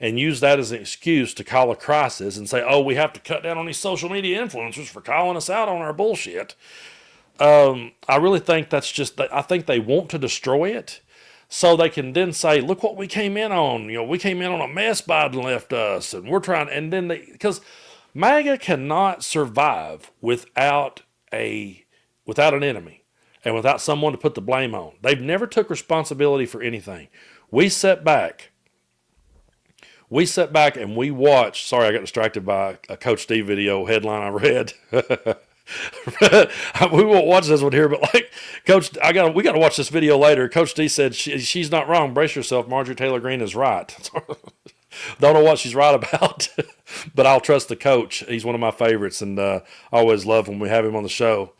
and use that as an excuse to call a crisis and say, we have to cut down on these social media influencers for calling us out on our bullshit. I really think I think they want to destroy it so they can then say, look what we came in on. We came in on a mess Biden left us, and we're trying, and then because MAGA cannot survive without an enemy and without someone to put the blame on. They've never took responsibility for anything. We sat back and we watched. Sorry, I got distracted by a Coach Steve video headline I read. We won't watch this one here, but like Coach, we got to watch this video later. Coach D said she's not wrong. Brace yourself. Marjorie Taylor Greene is right. Don't know what she's right about, but I'll trust the coach. He's one of my favorites, and I always love when we have him on the show.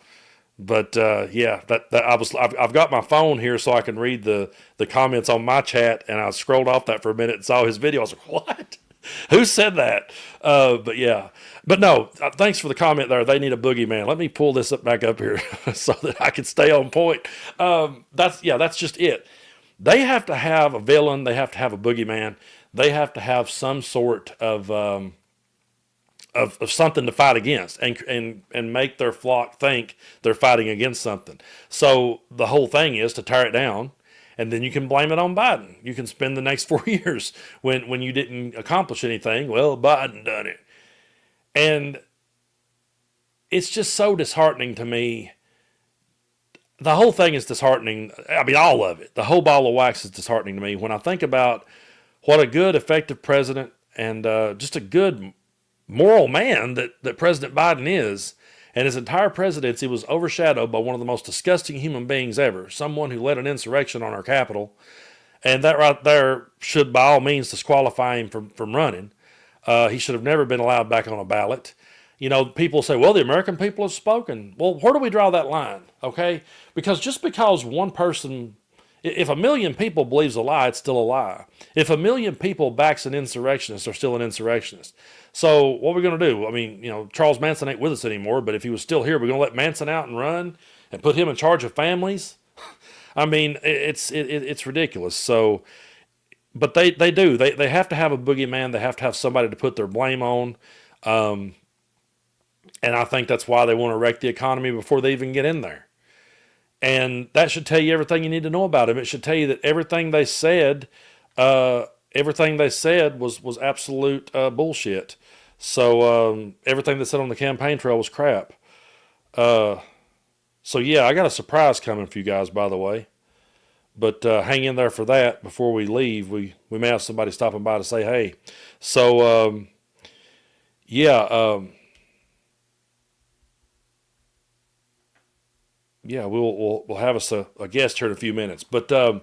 But yeah, I've got my phone here so I can read the comments on my chat, and I scrolled off that for a minute and saw his video. I was like, what? Who said that? But yeah, but no. Thanks for the comment there. They need a boogeyman. Let me pull this back up here so that I can stay on point. That's just it. They have to have a villain. They have to have a boogeyman. They have to have some sort of something to fight against, and make their flock think they're fighting against something. So the whole thing is to tear it down, and then you can blame it on Biden. You can spend the next 4 years when you didn't accomplish anything. Well, Biden done it. And it's just so disheartening to me. The whole thing is disheartening. I mean, all of it. The whole ball of wax is disheartening to me when I think about what a good, effective president and just a good moral man that President Biden is. And his entire presidency was overshadowed by one of the most disgusting human beings ever, someone who led an insurrection on our Capitol. And that right there should, by all means, disqualify him from running. He should have never been allowed back on a ballot. You know, people say, well, the American people have spoken. Well, where do we draw that line? Okay? Because just because one person, if a million people believes a lie, it's still a lie. If a million people backs an insurrectionist, they're still an insurrectionist. So what are we going to do? I mean, Charles Manson ain't with us anymore, but if he was still here, we're going to let Manson out and run and put him in charge of families? I mean, it's ridiculous. So, but they do. They have to have a boogeyman. They have to have somebody to put their blame on. And I think that's why they want to wreck the economy before they even get in there. And that should tell you everything you need to know about him. It should tell you that everything they said was absolute bullshit. So everything they said on the campaign trail was crap. So yeah, I got a surprise coming for you guys, by the way. But hang in there for that. Before we leave, we may have somebody stopping by to say hey. So we'll have us a guest here in a few minutes. But and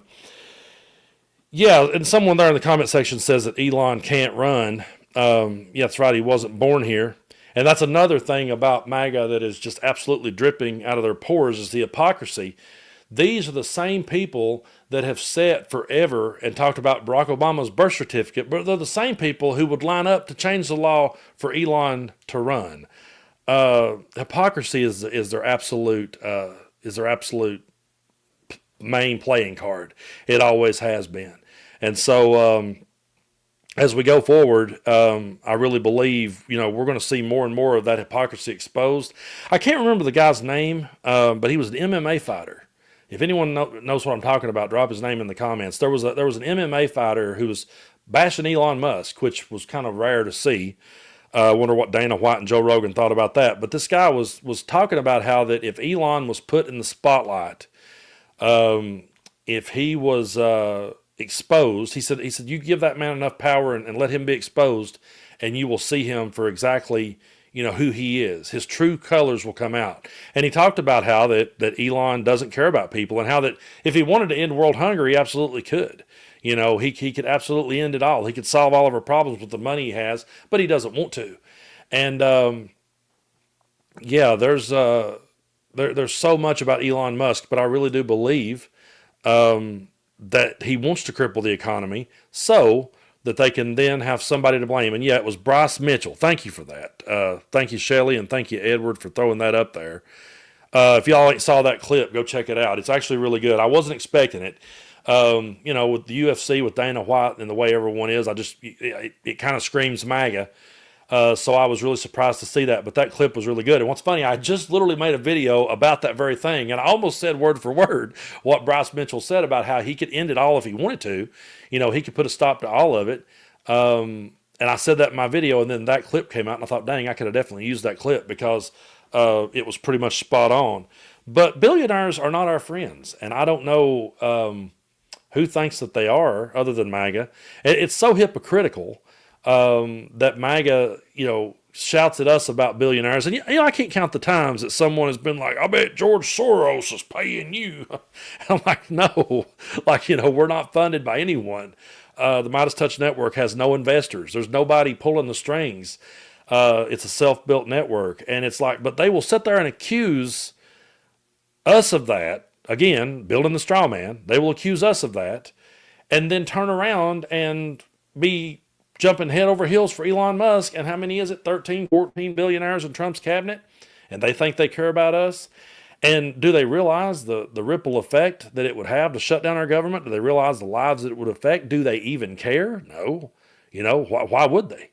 someone there in the comment section says that Elon can't run. Yeah, that's right. He wasn't born here. And that's another thing about MAGA that is just absolutely dripping out of their pores is the hypocrisy. These are the same people that have sat forever and talked about Barack Obama's birth certificate, but they're the same people who would line up to change the law for Elon to run. Hypocrisy is their absolute main playing card. It always has been. And so as we go forward, I really believe, we're going to see more and more of that hypocrisy exposed. I can't remember the guy's name, but he was an MMA fighter. If anyone knows what I'm talking about, drop his name in the comments. There was an MMA fighter who was bashing Elon Musk, which was kind of rare to see. I wonder what Dana White and Joe Rogan thought about that. But this guy was talking about how that if Elon was put in the spotlight, if he was exposed, he said you give that man enough power and let him be exposed, and you will see him for exactly who he is. His true colors will come out. And he talked about how that Elon doesn't care about people, and how that if he wanted to end world hunger, he absolutely could. He could absolutely end it all. He could solve all of our problems with the money he has, but he doesn't want to. And there's so much about Elon Musk, but I really do believe that he wants to cripple the economy so that they can then have somebody to blame. And yeah, it was Bryce Mitchell. Thank you for that. Thank you, Shelley, and thank you, Edward, for throwing that up there. If y'all ain't saw that clip, go check it out. It's actually really good. I wasn't expecting it. With the UFC, with Dana White and the way everyone is, it kind of screams MAGA. So I was really surprised to see that, but that clip was really good. And what's funny, I just literally made a video about that very thing, and I almost said word for word what Bryce Mitchell said about how he could end it all if he wanted to. He could put a stop to all of it. And I said that in my video, and then that clip came out, and I thought, dang, I could have definitely used that clip because it was pretty much spot on. But billionaires are not our friends, and I don't know who thinks that they are other than MAGA. It's so hypocritical that MAGA, shouts at us about billionaires. And, I can't count the times that someone has been like, I bet George Soros is paying you. And I'm like, no, like, we're not funded by anyone. The Midas Touch Network has no investors. There's nobody pulling the strings. It's a self-built network. And it's like, but they will sit there and accuse us of that. Again, building the straw man. They will accuse us of that and then turn around and be jumping head over heels for Elon Musk. And how many is it? 13, 14 billionaires in Trump's cabinet. And they think they care about us. And do they realize the ripple effect that it would have to shut down our government? Do they realize the lives that it would affect? Do they even care? No. Why would they?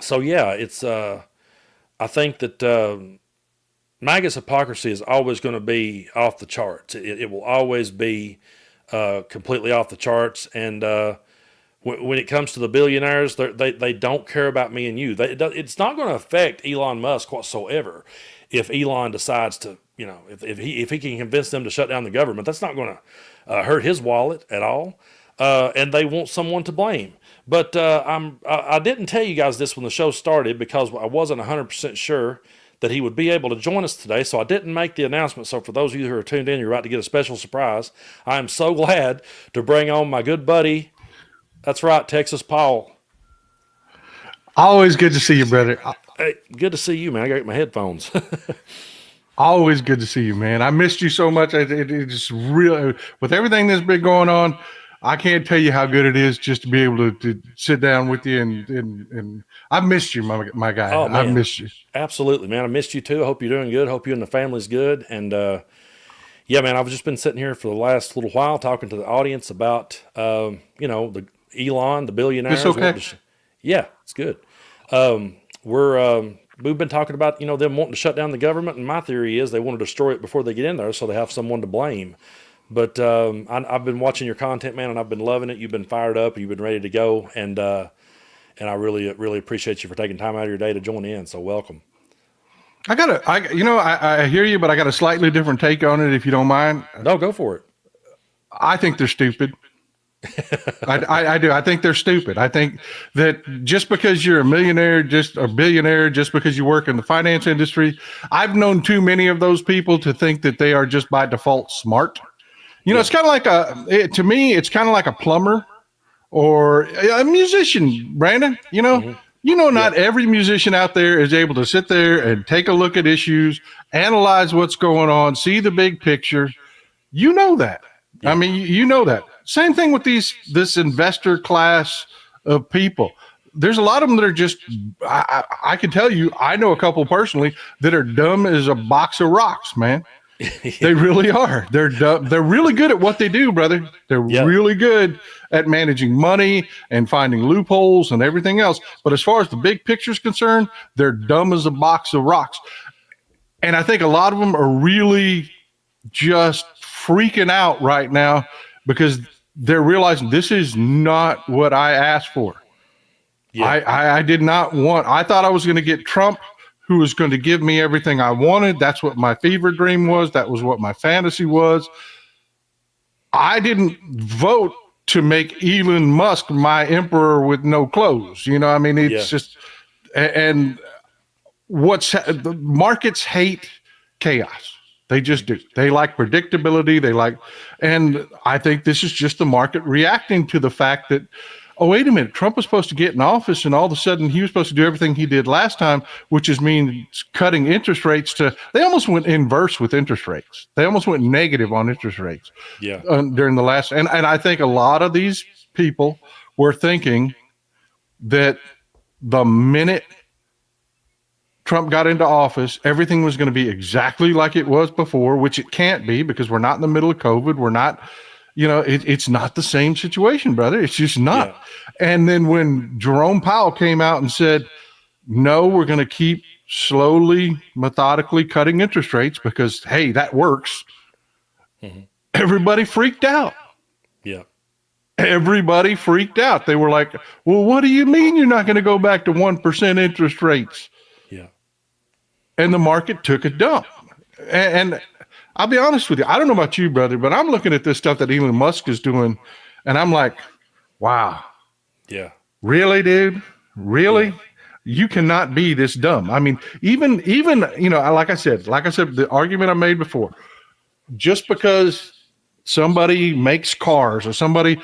So yeah, it's, I think that, MAGA's hypocrisy is always going to be off the charts. It will always be, completely off the charts. And, when it comes to the billionaires, they don't care about me and you. It's not going to affect Elon Musk whatsoever if Elon decides to, if he can convince them to shut down the government. That's not going to hurt his wallet at all, and they want someone to blame. But I didn't tell you guys this when the show started because I wasn't 100% sure that he would be able to join us today, so I didn't make the announcement. So for those of you who are tuned in, you're about to get a special surprise. I am so glad to bring on my good buddy. That's right, Texas Paul. Always good to see you, brother. Hey, good to see you, man. I got my headphones. Always good to see you, man. I missed you so much. It's real with everything that's been going on. I can't tell you how good it is just to be able to sit down with you and I missed you, my guy. Oh, man. I missed you. Absolutely, man. I missed you too. I hope you're doing good. Hope you and the family's good. And yeah, man, I've just been sitting here for the last little while talking to the audience about the Elon, the billionaires. It's okay. Yeah, it's good. We've been talking about, them wanting to shut down the government. And my theory is they want to destroy it before they get in there so they have someone to blame. But I've been watching your content, man, and I've been loving it. You've been fired up. You've been ready to go. And I really, really appreciate you for taking time out of your day to join in. So welcome. I hear you, but I got a slightly different take on it, if you don't mind. No, go for it. I think they're stupid. I do. I think they're stupid. I think that just because you're a millionaire, just a billionaire, just because you work in the finance industry, I've known too many of those people to think that they are just by default smart. It's kind of like to me, it's kind of like a plumber or a musician, Brandon. Not every musician out there is able to sit there and take a look at issues, analyze what's going on, see the big picture. You know that. Yeah. I mean, you know that. Same thing with this investor class of people. There's a lot of them that are just, I can tell you, I know a couple personally that are dumb as a box of rocks, man. They really are. They're dumb. They're really good at what they do, brother. They're really good at managing money and finding loopholes and everything else. But as far as the big picture is concerned, they're dumb as a box of rocks. And I think a lot of them are really just freaking out right now because they're realizing this is not what I asked for. Yeah. I did not want, I thought I was going to get Trump, who was going to give me everything I wanted. That's what my fever dream was. That was what my fantasy was. I didn't vote to make Elon Musk my emperor with no clothes. It's just, and the markets hate chaos. They just do. They like predictability. And I think this is just the market reacting to the fact that, oh, wait a minute, Trump was supposed to get in office and all of a sudden he was supposed to do everything he did last time, which means cutting interest rates they almost went inverse with interest rates. They almost went negative on interest rates during the last, and I think a lot of these people were thinking that the minute Trump got into office, everything was going to be exactly like it was before, which it can't be because we're not in the middle of COVID. We're not, it's not the same situation, brother. It's just not. Yeah. And then when Jerome Powell came out and said, no, we're going to keep slowly, methodically cutting interest rates because, hey, that works. Mm-hmm. Everybody freaked out. Yeah. Everybody freaked out. They were like, well, what do you mean you're not going to go back to 1% interest rates? Yeah. And the market took a dump. And I'll be honest with you. I don't know about you, brother, but I'm looking at this stuff that Elon Musk is doing, and I'm like, wow. Yeah. Really, dude? Really? You cannot be this dumb. I mean, even like I said, the argument I made before, just because somebody makes cars or somebody,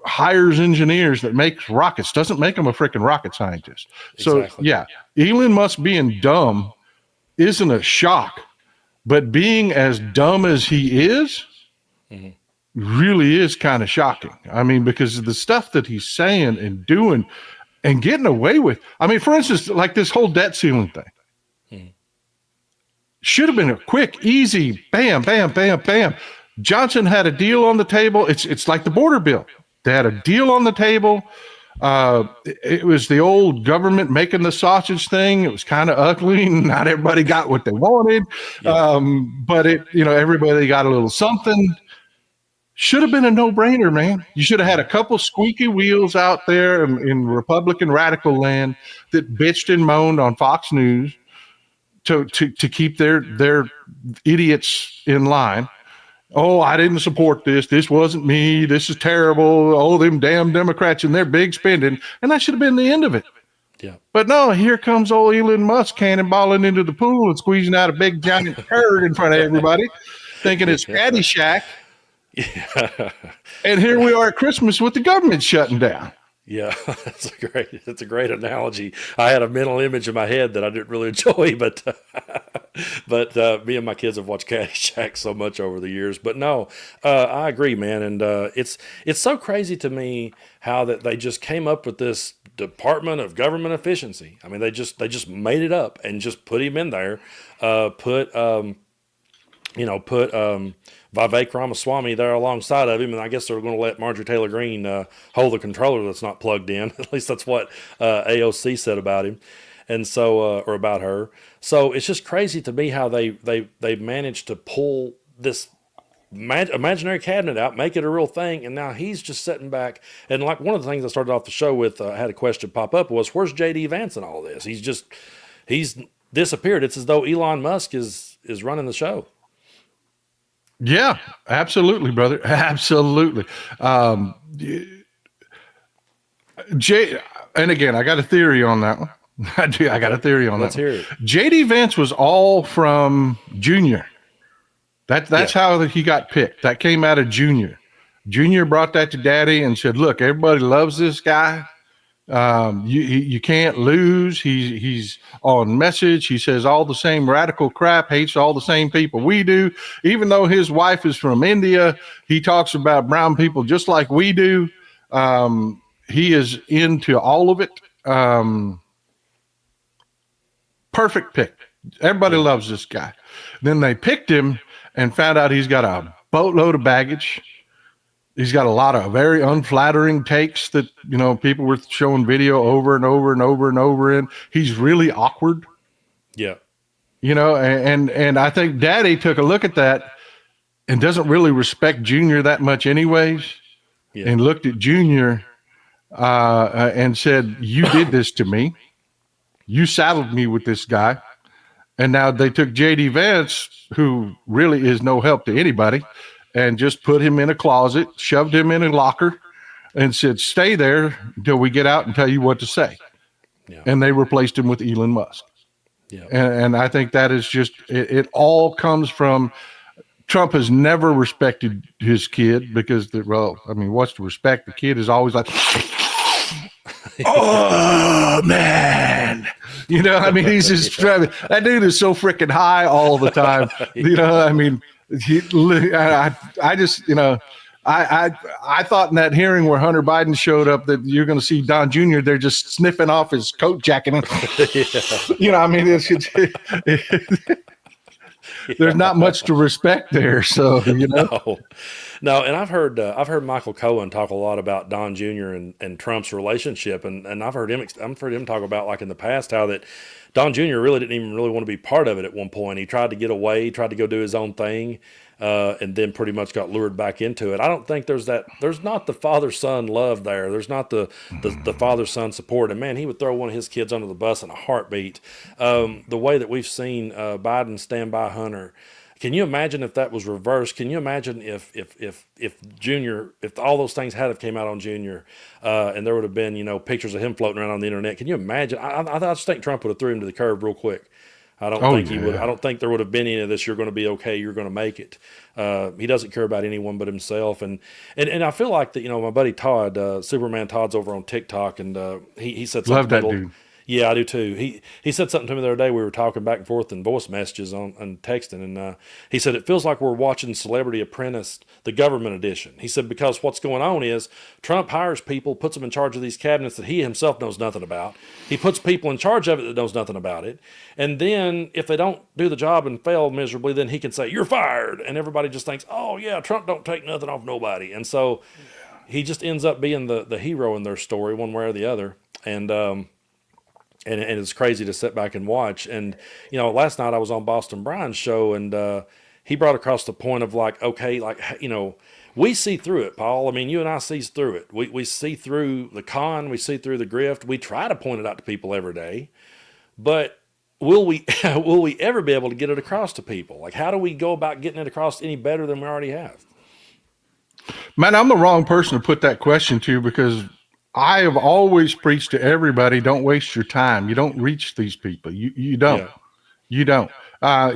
hires engineers that makes rockets doesn't make them a freaking rocket scientist. So Exactly. yeah, Elon Musk being dumb isn't a shock, but being as dumb as he is really is kind of shocking. I mean, because of the stuff that he's saying and doing and getting away with. I mean, for instance, like this whole debt ceiling thing should have been a quick, easy, bam, bam, bam, bam. Johnson had a deal on the table. It's like the border bill. They had a deal on the table. It was the old government making the sausage thing. It was kind of ugly. Not everybody got what they wanted, but everybody got a little something. Should have been a no-brainer, man. You should have had a couple squeaky wheels out there in Republican radical land that bitched and moaned on Fox News to keep their idiots in line. Oh, I didn't support this. This wasn't me. This is terrible. Oh, them damn Democrats and their big spending. And that should have been the end of it. Yeah. But no, here comes old Elon Musk cannonballing into the pool and squeezing out a big giant turd in front of everybody, thinking it's Caddyshack. Yeah. And here we are at Christmas with the government shutting down. Yeah, that's a great analogy. I had a mental image in my head that I didn't really enjoy, but me and my kids have watched Caddyshack so much over the years. But no, I agree, man, and it's so crazy to me how that they just came up with this Department of Government Efficiency. I mean, they just made it up and just put him in there, put Vivek Ramaswamy there alongside of him, and I guess they're going to let Marjorie Taylor Greene hold the controller that's not plugged in. At least that's what AOC said about him, and so or about her. So it's just crazy to me how they managed to pull this imaginary cabinet out, make it a real thing, and now he's just sitting back. And like one of the things I started off the show with, I had a question pop up was, where's JD Vance in all this? He's disappeared. It's as though Elon Musk is running the show. Yeah, absolutely, brother. Absolutely. And again, I got a theory on that one. I do. I got a theory on Let's that. hear it. JD Vance was all from Junior. That's how he got picked. That came out of Junior. Junior brought that to Daddy and said, "Look, everybody loves this guy. You can't lose. He's on message. He says all the same radical crap, hates all the same people we do. Even though his wife is from India, he talks about brown people just like we do. He is into all of it. Perfect pick. Everybody loves this guy. Then they picked him and found out he's got a boatload of baggage. He's got a lot of very unflattering takes that, people were showing video over and over and over and over in. He's really awkward. Yeah. And I think Daddy took a look at that and doesn't really respect Junior that much anyways. Yeah. And looked at Junior and said, "You did this to me. You saddled me with this guy." And now they took JD Vance, who really is no help to anybody, and just put him in a closet, shoved him in a locker, and said, "Stay there until we get out and tell you what to say." Yeah. And they replaced him with Elon Musk. Yeah. And I think that is just, it all comes from, Trump has never respected his kid because, what's to respect? The kid is always like, "Oh, man." He's just driving. That dude is so freaking high all the time. I thought in that hearing where Hunter Biden showed up that you're going to see Don Jr. They're just sniffing off his coat jacket. There's not much to respect there. So, No, and I've heard Michael Cohen talk a lot about Don Jr. and Trump's relationship, and I've heard him talk about, like in the past, how that Don Jr. really didn't even really want to be part of it at one point. He tried to get away, tried to go do his own thing, and then pretty much got lured back into it. I don't think there's not the father-son love there. There's not the father-son support. And man, he would throw one of his kids under the bus in a heartbeat. The way that we've seen Biden stand by Hunter, Can you imagine if that was reversed? Can you imagine if Junior, if all those things had have came out on Junior, and there would have been, pictures of him floating around on the internet? Can you imagine? I just think Trump would have threw him to the curb real quick. I don't Oh think he would. I yeah. don't think there would have been any of this. You're going to be okay. You're going to make it. He doesn't care about anyone but himself. And I feel like that. My buddy Todd, Superman Todd's over on TikTok, and he said something. Love that dude. Yeah, I do too. He said something to me the other day. We were talking back and forth in voice messages on texting, and he said it feels like we're watching Celebrity Apprentice, the government edition. He said because what's going on is Trump hires people, puts them in charge of these cabinets that he himself knows nothing about. He puts people in charge of it that knows nothing about it, and then if they don't do the job and fail miserably, then he can say you're fired, and everybody just thinks, oh yeah, Trump don't take nothing off nobody, and so he just ends up being the hero in their story one way or the other, and it's crazy to sit back and watch. And, last night I was on Boston Brian's show, and he brought across the point of like, okay, like, we see through it, Paul. I mean, you and I sees through it. We see through the con, we see through the grift. We try to point it out to people every day, but will we ever be able to get it across to people? Like, how do we go about getting it across any better than we already have? Man, I'm the wrong person to put that question to, because I have always preached to everybody, don't waste your time. You don't reach these people. You don't. Yeah. You don't.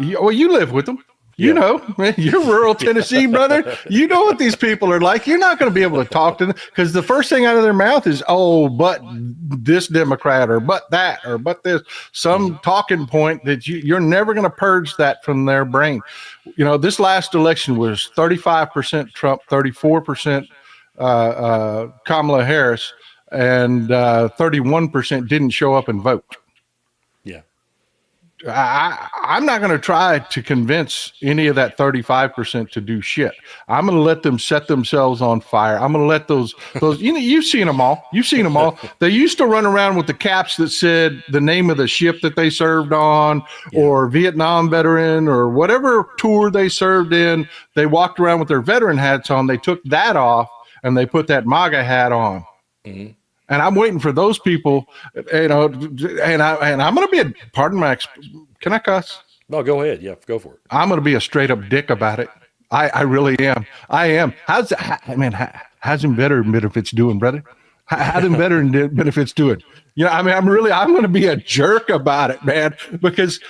You live with them. You Yeah. know, man, you're rural Tennessee, brother. You know what these people are like. You're not going to be able to talk to them because the first thing out of their mouth is, oh, but this Democrat, or but that, or but this, some talking point that you're never going to purge that from their brain. This last election was 35% Trump, 34% Kamala Harris, and 31% didn't show up and vote. Yeah. I'm not going to try to convince any of that 35% to do shit. I'm going to let them set themselves on fire. I'm going to let those, you've seen them all. You've seen them all. They used to run around with the caps that said the name of the ship that they served on, or Vietnam veteran, or whatever tour they served in. They walked around with their veteran hats on. They took that off and they put that MAGA hat on. Mm-hmm. And I'm waiting for those people, and I'm going to be can I cuss? No, go ahead. Yeah, go for it. I'm going to be a straight up dick about it. I really am. I am. How's him better benefits doing, brother? How's him better benefits doing? I'm going to be a jerk about it, man, because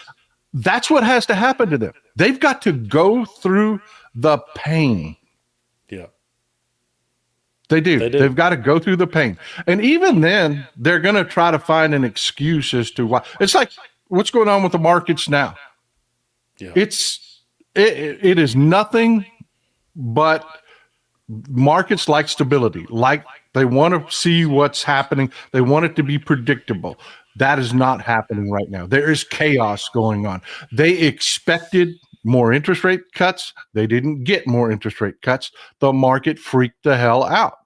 that's what has to happen to them. They've got to go through the pain. Yeah. They do. They've got to go through the pain. And even then, they're going to try to find an excuse as to why. It's like what's going on with the markets now. Yeah. It is nothing but markets like stability. Like they want to see what's happening. They want it to be predictable. That is not happening right now. There is chaos going on. They expected more interest rate cuts. They didn't get more interest rate cuts. The market freaked the hell out.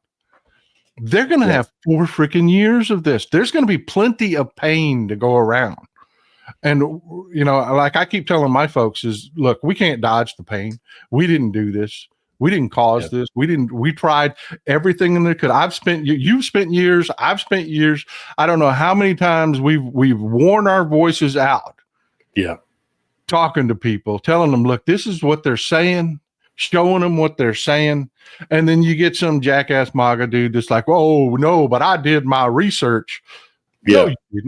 They're going to have 4 freaking years of this. There's going to be plenty of pain to go around. And, like I keep telling my folks is, look, we can't dodge the pain. We didn't do this. We didn't cause this. We tried everything in there could. You've spent years. I've spent years. I don't know how many times we've worn our voices out. Yeah. Talking to people, telling them, look, this is what they're saying, showing them what they're saying. And then you get some jackass MAGA dude that's like, oh, no, but I did my research. Yeah. No, you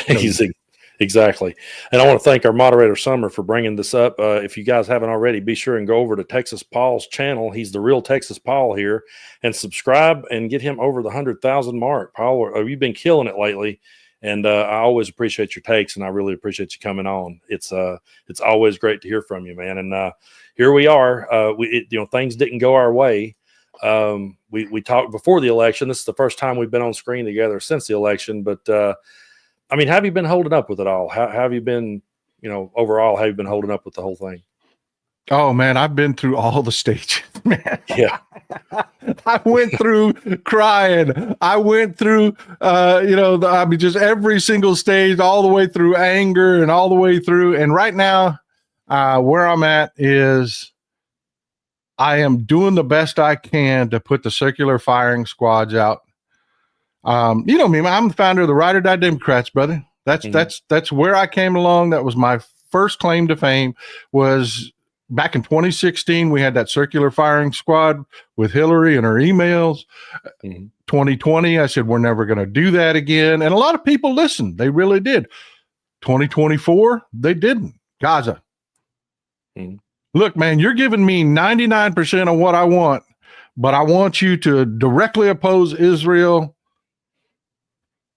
didn't. Exactly. And I want to thank our moderator, Summer, for bringing this up. If you guys haven't already, be sure and go over to Texas Paul's channel. He's the real Texas Paul here, and subscribe and get him over the 100,000 mark. Paul, you've been killing it lately. And I always appreciate your takes, and I really appreciate you coming on. It's always great to hear from you, man. And here we are. Things didn't go our way. We talked before the election. This is the first time we've been on screen together since the election. But have you been holding up with it all? How have you been? Overall, how have you been holding up with the whole thing? Oh man, I've been through all the stages, man. Yeah. I went through crying. I went through, just every single stage, all the way through anger and all the way through. And right now, where I'm at is I am doing the best I can to put the circular firing squads out. Me, I'm the founder of the Ride or Die Democrats, brother. That's where I came along. That was my first claim to fame, was back in 2016, we had that circular firing squad with Hillary and her emails. 2020, I said, we're never going to do that again. And a lot of people listened. They really did. 2024, they didn't. Gaza. Look, man, you're giving me 99% of what I want, but I want you to directly oppose Israel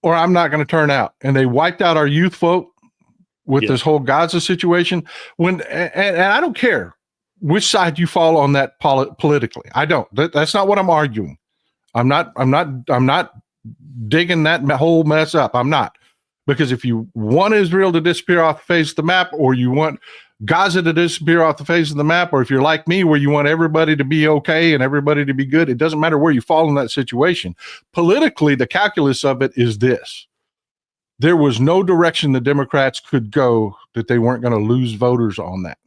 or I'm not going to turn out. And they wiped out our youth vote with this whole Gaza situation. And I don't care which side you fall on that politically. I don't. That's not what I'm arguing. I'm not digging that whole mess up. I'm not. Because if you want Israel to disappear off the face of the map, or you want Gaza to disappear off the face of the map, or if you're like me, where you want everybody to be okay and everybody to be good, it doesn't matter where you fall in that situation. Politically, the calculus of it is this. There was no direction the Democrats could go that they weren't going to lose voters on that.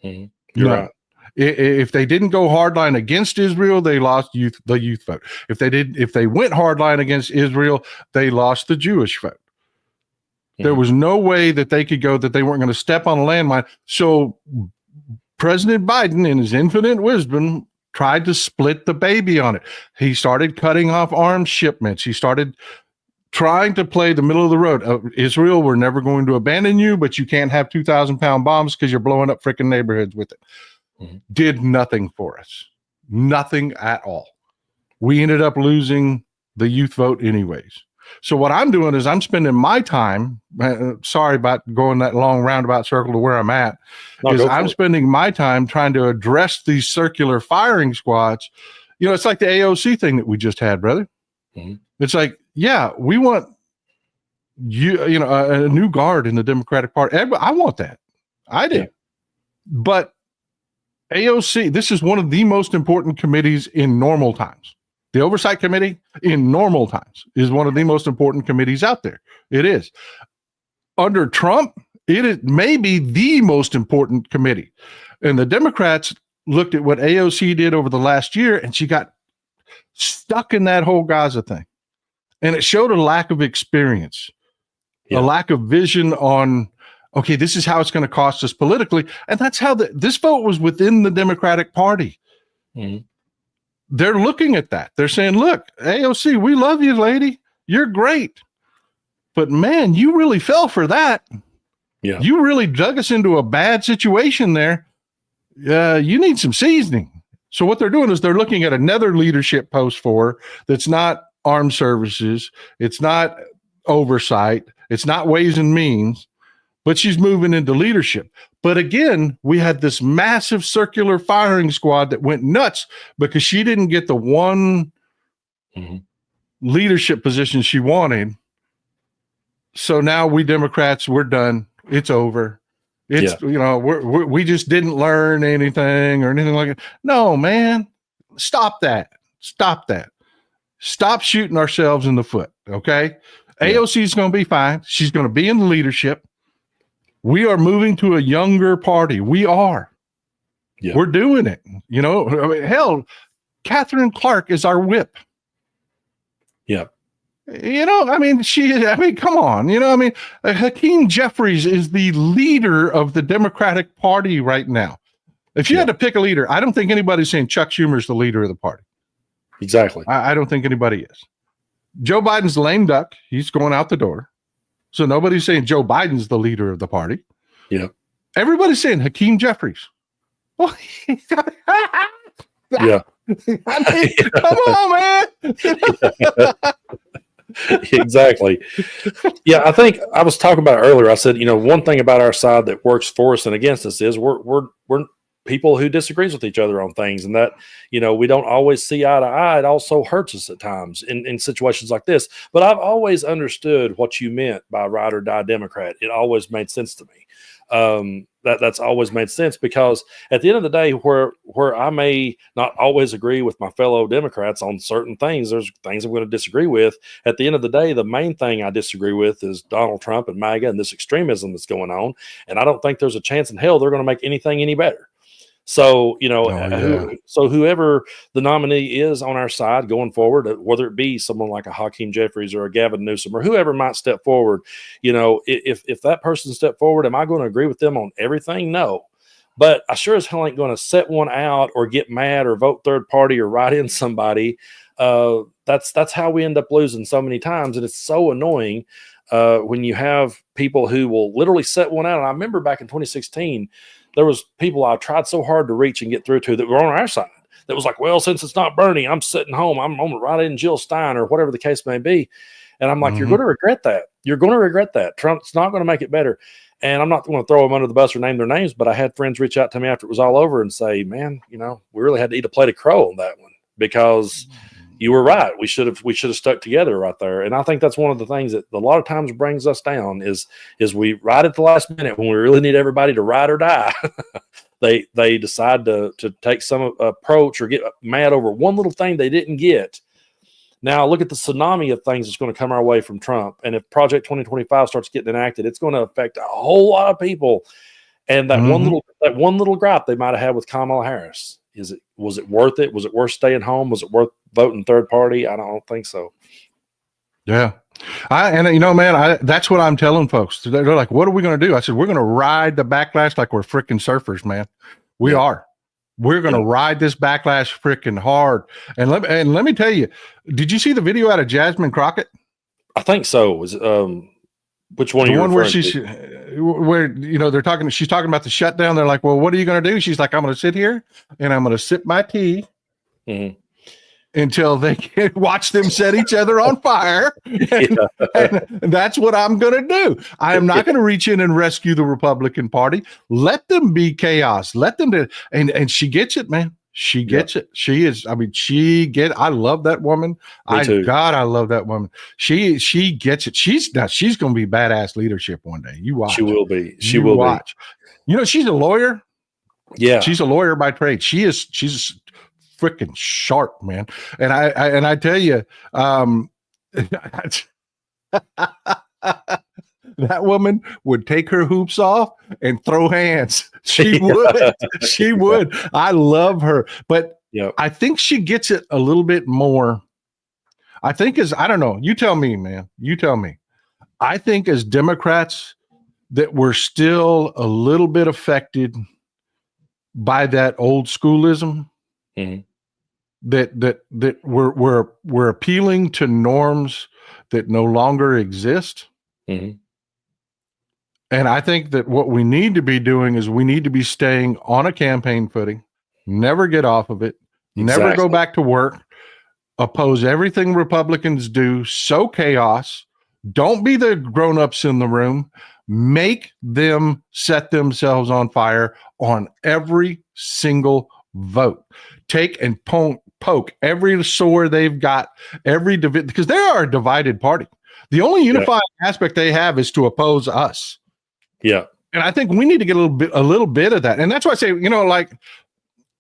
You're right. If they didn't go hardline against Israel, they lost the youth vote. If they went hardline against Israel, they lost the Jewish vote. There was no way that they could go that they weren't going to step on a landmine. So President Biden, in his infinite wisdom, tried to split the baby on it. He started cutting off arms shipments. He started trying to play the middle of the road. Israel, we're never going to abandon you, but you can't have 2,000-pound bombs because you're blowing up freaking neighborhoods with it. Did nothing for us. Nothing at all. We ended up losing the youth vote anyways. So what I'm doing is I'm spending my time, sorry about going that long roundabout circle to where I'm at, I'm spending my time trying to address these circular firing squads. You know, it's like the AOC thing that we just had, brother. It's like, yeah, we want a new guard in the Democratic Party. I want that. I do. But AOC, this is one of the most important committees in normal times. The Oversight Committee in normal times is one of the most important committees out there. It is. Under Trump, it is maybe the most important committee. And the Democrats looked at what AOC did over the last year, and she got stuck in that whole Gaza thing. And it showed a lack of experience, a lack of vision on, okay, this is how it's going to cost us politically. And that's how this vote was within the Democratic Party. They're looking at that. They're saying, look, AOC, we love you, lady. You're great. But man, you really fell for that. Yeah. You really dug us into a bad situation there. You need some seasoning. So what they're doing is they're looking at another leadership post for her that's not armed services. It's not oversight. It's not ways and means, but she's moving into leadership. But again, we had this massive circular firing squad that went nuts because she didn't get the one leadership position she wanted. So now we Democrats, we're done. It's over. It's, we just didn't learn anything or anything like that. No, man, stop that. Stop that. Stop shooting ourselves in the foot. Okay. AOC is going to be fine. She's going to be in leadership. We are moving to a younger party. We are. Yeah. We're doing it. Hell, Catherine Clark is our whip. Yeah. Come on. Hakeem Jeffries is the leader of the Democratic Party right now. If you had to pick a leader, I don't think anybody's saying Chuck Schumer's the leader of the party. Exactly. I don't think anybody is. Joe Biden's the lame duck. He's going out the door. So nobody's saying Joe Biden's the leader of the party. Yeah. Everybody's saying Hakeem Jeffries. Well, yeah. Come on, man. Exactly. Yeah, I think I was talking about it earlier. I said, one thing about our side that works for us and against us is we're people who disagrees with each other on things, and that we don't always see eye to eye. It also hurts us at times in situations like this. But I've always understood what you meant by ride or die Democrat. It always made sense to me. That's always made sense, because at the end of the day, where I may not always agree with my fellow Democrats on certain things, there's things I'm going to disagree with. At the end of the day, the main thing I disagree with is Donald Trump and MAGA and this extremism that's going on. And I don't think there's a chance in hell they're going to make anything any better. So, so whoever the nominee is on our side going forward, whether it be someone like a Hakeem Jeffries or a Gavin Newsom or whoever might step forward, if that person stepped forward, am I going to agree with them on everything? No. but I sure as hell ain't going to set one out or get mad or vote third party or write in somebody. That's how we end up losing so many times, and it's so annoying when you have people who will literally set one out. And I remember back in 2016, there was people I tried so hard to reach and get through to that were on our side. That was like, well, since it's not Bernie, I'm sitting home. I'm going to write in Jill Stein or whatever the case may be. And I'm like, you're going to regret that. You're going to regret that. Trump's not going to make it better. And I'm not going to throw them under the bus or name their names, but I had friends reach out to me after it was all over and say, man, we really had to eat a plate of crow on that one, because you were right. We should have stuck together right there. And I think that's one of the things that a lot of times brings us down is we ride at the last minute when we really need everybody to ride or die. They decide to take some approach or get mad over one little thing they didn't get. Now look at the tsunami of things that's going to come our way from Trump. And if Project 2025 starts getting enacted, it's going to affect a whole lot of people. And that one little gripe they might have had with Kamala Harris, was it worth it? Was it worth staying home? Was it worth voting third party? I don't think so. Yeah. That's what I'm telling folks. They're like, what are we going to do? I said, we're going to ride the backlash like we're freaking surfers, man. We are. We're going to ride this backlash freaking hard. And let me tell you, did you see the video out of Jasmine Crockett? I think so. Was which one? The one where she's they're talking. She's talking about the shutdown. They're like, well, what are you going to do? She's like, I'm going to sit here and I'm going to sip my tea until they can watch them set each other on fire. And that's what I'm going to do. I am not going to reach in and rescue the Republican Party. Let them be chaos. Let them do. And she gets it, man. She gets it. She is. I mean, I love that woman. I love that woman. She gets it. She's going to be badass leadership one day. You watch. She will be. She will watch. She's a lawyer. Yeah. She's a lawyer by trade. She's freaking sharp, man. And I tell you, that woman would take her hoops off and throw hands. She would. She would. I love her. But I think she gets it a little bit more. I think I don't know. You tell me, man. You tell me. I think as Democrats that we're still a little bit affected by that old schoolism. That we're appealing to norms that no longer exist. And I think that what we need to be doing is we need to be staying on a campaign footing, never get off of it, never go back to work, oppose everything Republicans do, sow chaos, don't be the grown-ups in the room, make them set themselves on fire on every single vote. Take and poke every sore they've got, because they are a divided party. The only unifying aspect they have is to oppose us. Yeah. And I think we need to get a little bit of that. And that's why I say, like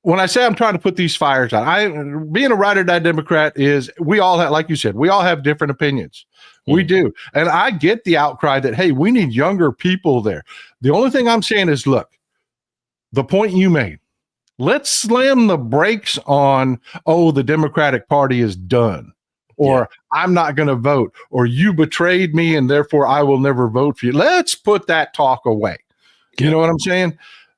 when I say I'm trying to put these fires out, being a ride or die Democrat is we all have, like you said, we all have different opinions. We do. And I get the outcry that, hey, we need younger people there. The only thing I'm saying is, look, the point you made, let's slam the brakes on, the Democratic Party is done. Or I'm not going to vote, or you betrayed me and therefore I will never vote for you. Let's put that talk away. You know what I'm saying?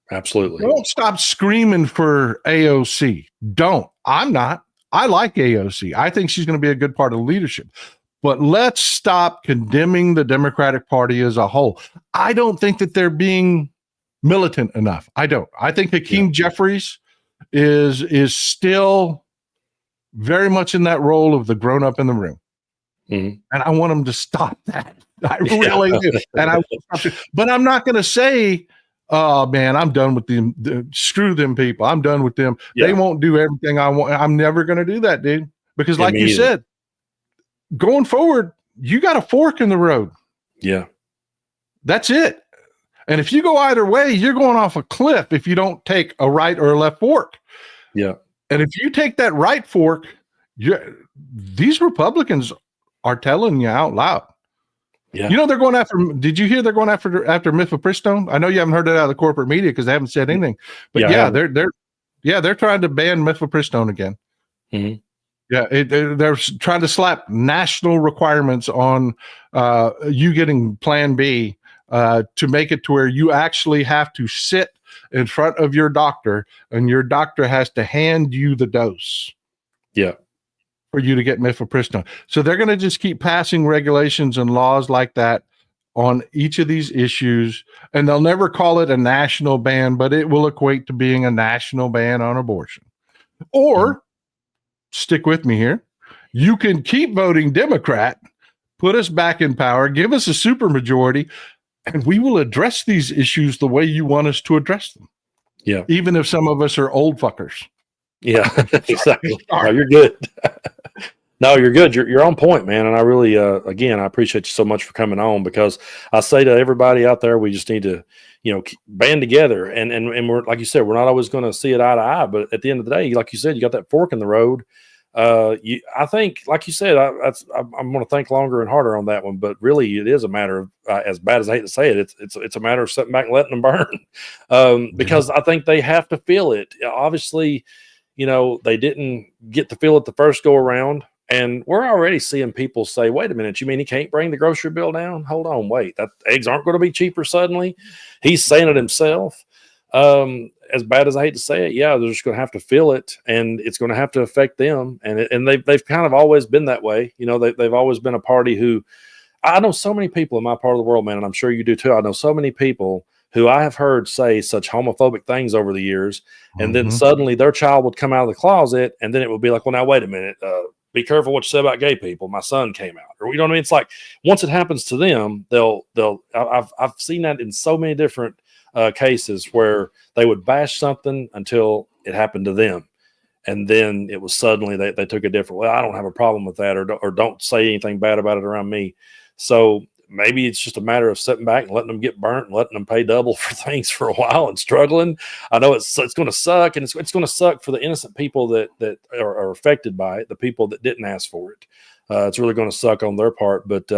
Absolutely. Don't stop screaming for AOC. Don't. I'm not. I like AOC. I think she's going to be a good part of leadership. But let's stop condemning the Democratic Party as a whole. I don't think that they're being militant enough. I don't. I think Hakeem Jeffries is still very much in that role of the grown-up in the room. And I want him to stop that. I really do. And but I'm not going to say, oh, man, I'm done with them. Screw them people. I'm done with them. They won't do everything I want. I'm never going to do that, dude. Because like you said, going forward, you got a fork in the road. Yeah. That's it. And if you go either way, you're going off a cliff if you don't take a right or a left fork. Yeah. And if you take that right fork, these Republicans are telling you out loud. Yeah. They're going after, did you hear they're going after mifepristone? I know you haven't heard it out of the corporate media because they haven't said anything. But they're trying to ban mifepristone again. Yeah, they're trying to slap national requirements on you getting Plan B to make it to where you actually have to sit in front of your doctor, and your doctor has to hand you the dose Yeah. for you to get mifepristone. So they're going to just keep passing regulations and laws like that on each of these issues, and they'll never call it a national ban, but it will equate to being a national ban on abortion. Or stick with me here. You can keep voting Democrat, put us back in power, give us a supermajority, and we will address these issues the way you want us to address them. Yeah. Even if some of us are old fuckers. Yeah, exactly. No, you're good. No, you're good. You're on point, man. And I really, again, I appreciate you so much for coming on, because I say to everybody out there, we just need to, band together. And we're, like you said, we're not always going to see it eye to eye, but at the end of the day, like you said, you got that fork in the road. I think, like you said, I'm going to think longer and harder on that one, but really it is a matter of, as bad as I hate to say it, it's a matter of sitting back and letting them burn. Because I think they have to feel it. Obviously, they didn't get to feel it the first go around. And we're already seeing people say, wait a minute, you mean he can't bring the grocery bill down? Hold on, wait, eggs aren't going to be cheaper suddenly. He's saying it himself. As bad as I hate to say it, yeah, they're just going to have to feel it, and it's going to have to affect them. And they've kind of always been that way. They've always been a party who, I know so many people in my part of the world, man, and I'm sure you do too. I know so many people who I have heard say such homophobic things over the years, and then suddenly their child would come out of the closet, and then it would be like, well, now wait a minute, be careful what you say about gay people. My son came out, or you know what I mean? It's like once it happens to them, I've seen that in so many different cases where they would bash something until it happened to them, and then it was suddenly they took a different. Well, I don't have a problem with that, or don't say anything bad about it around me. So maybe it's just a matter of sitting back and letting them get burnt and letting them pay double for things for a while and struggling. I know it's going to suck, and it's going to suck for the innocent people that are affected by it, the people that didn't ask for it. It's really going to suck on their part, but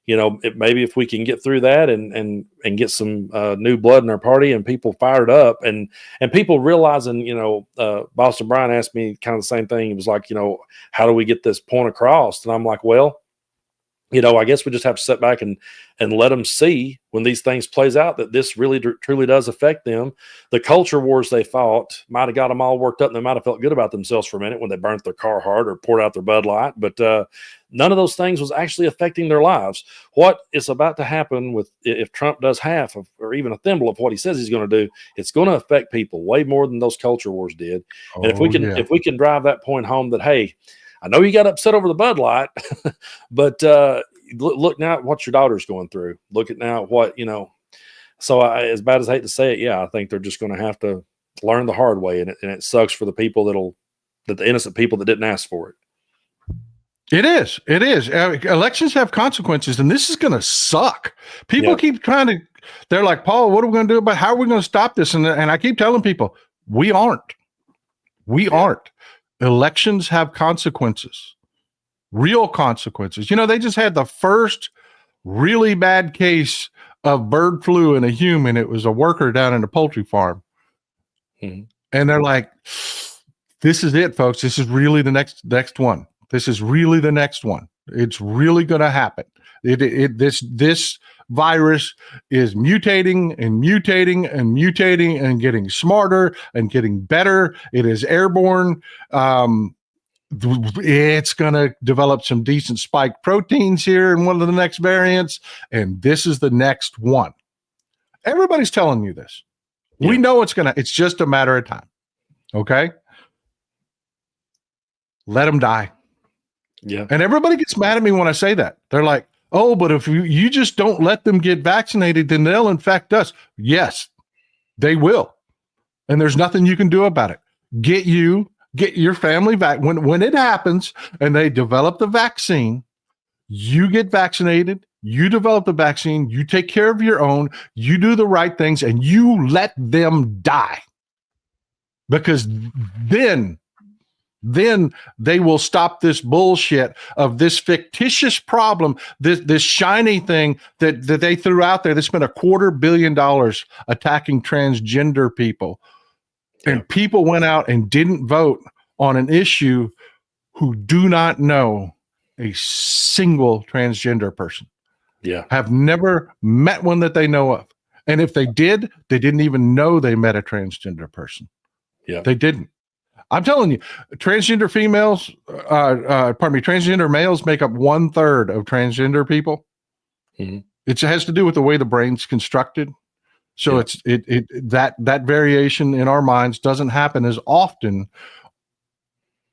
maybe if we can get through that and get some new blood in our party and people fired up and people realizing, Boston Brian asked me kind of the same thing. He was like, how do we get this point across? And I'm like, well, I guess we just have to sit back and let them see when these things plays out that this really truly does affect them. The culture wars they fought might have got them all worked up, and they might have felt good about themselves for a minute when they burnt their car hard or poured out their Bud Light. But none of those things was actually affecting their lives. What is about to happen if Trump does half of, or even a thimble of what he says he's going to do, it's going to affect people way more than those culture wars did. And if we can drive that point home that, hey, I know you got upset over the Bud Light, but look now at what your daughter's going through. Look at now what, So as bad as I hate to say it, yeah, I think they're just going to have to learn the hard way, and it sucks for the people the innocent people that didn't ask for it. It is. Elections have consequences, and this is going to suck. People keep they're like, Paul, what are we going to do about, how are we going to stop this? And I keep telling people, we aren't. Elections have consequences, real consequences. They just had the first really bad case of bird flu in a human. It was a worker down in a poultry farm. And they're like, this is it, folks. This is really the next one. This is really the next one. It's really going to happen. This virus is mutating and mutating and mutating and getting smarter and getting better. It is airborne. It's going to develop some decent spike proteins here in one of the next variants, and this is the next one. Everybody's telling you this. Yeah. We know it's just a matter of time. Okay? Let them die. Yeah. And everybody gets mad at me when I say that. They're like, oh, but if you just don't let them get vaccinated, then they'll infect us. Yes, they will. And there's nothing you can do about it. Get your family back. When it happens and they develop the vaccine, you get vaccinated, you develop the vaccine, you take care of your own, you do the right things, and you let them die. Because then they will stop this bullshit of this fictitious problem, this shiny thing that they threw out there. They spent $250 million attacking transgender people. And people went out and didn't vote on an issue who do not know a single transgender person. Yeah. Have never met one that they know of. And if they did, they didn't even know they met a transgender person. Yeah. They didn't. I'm telling you, transgender females, transgender males make up 1/3 of transgender people. Mm-hmm. It has to do with the way the brain's constructed. So that variation in our minds doesn't happen as often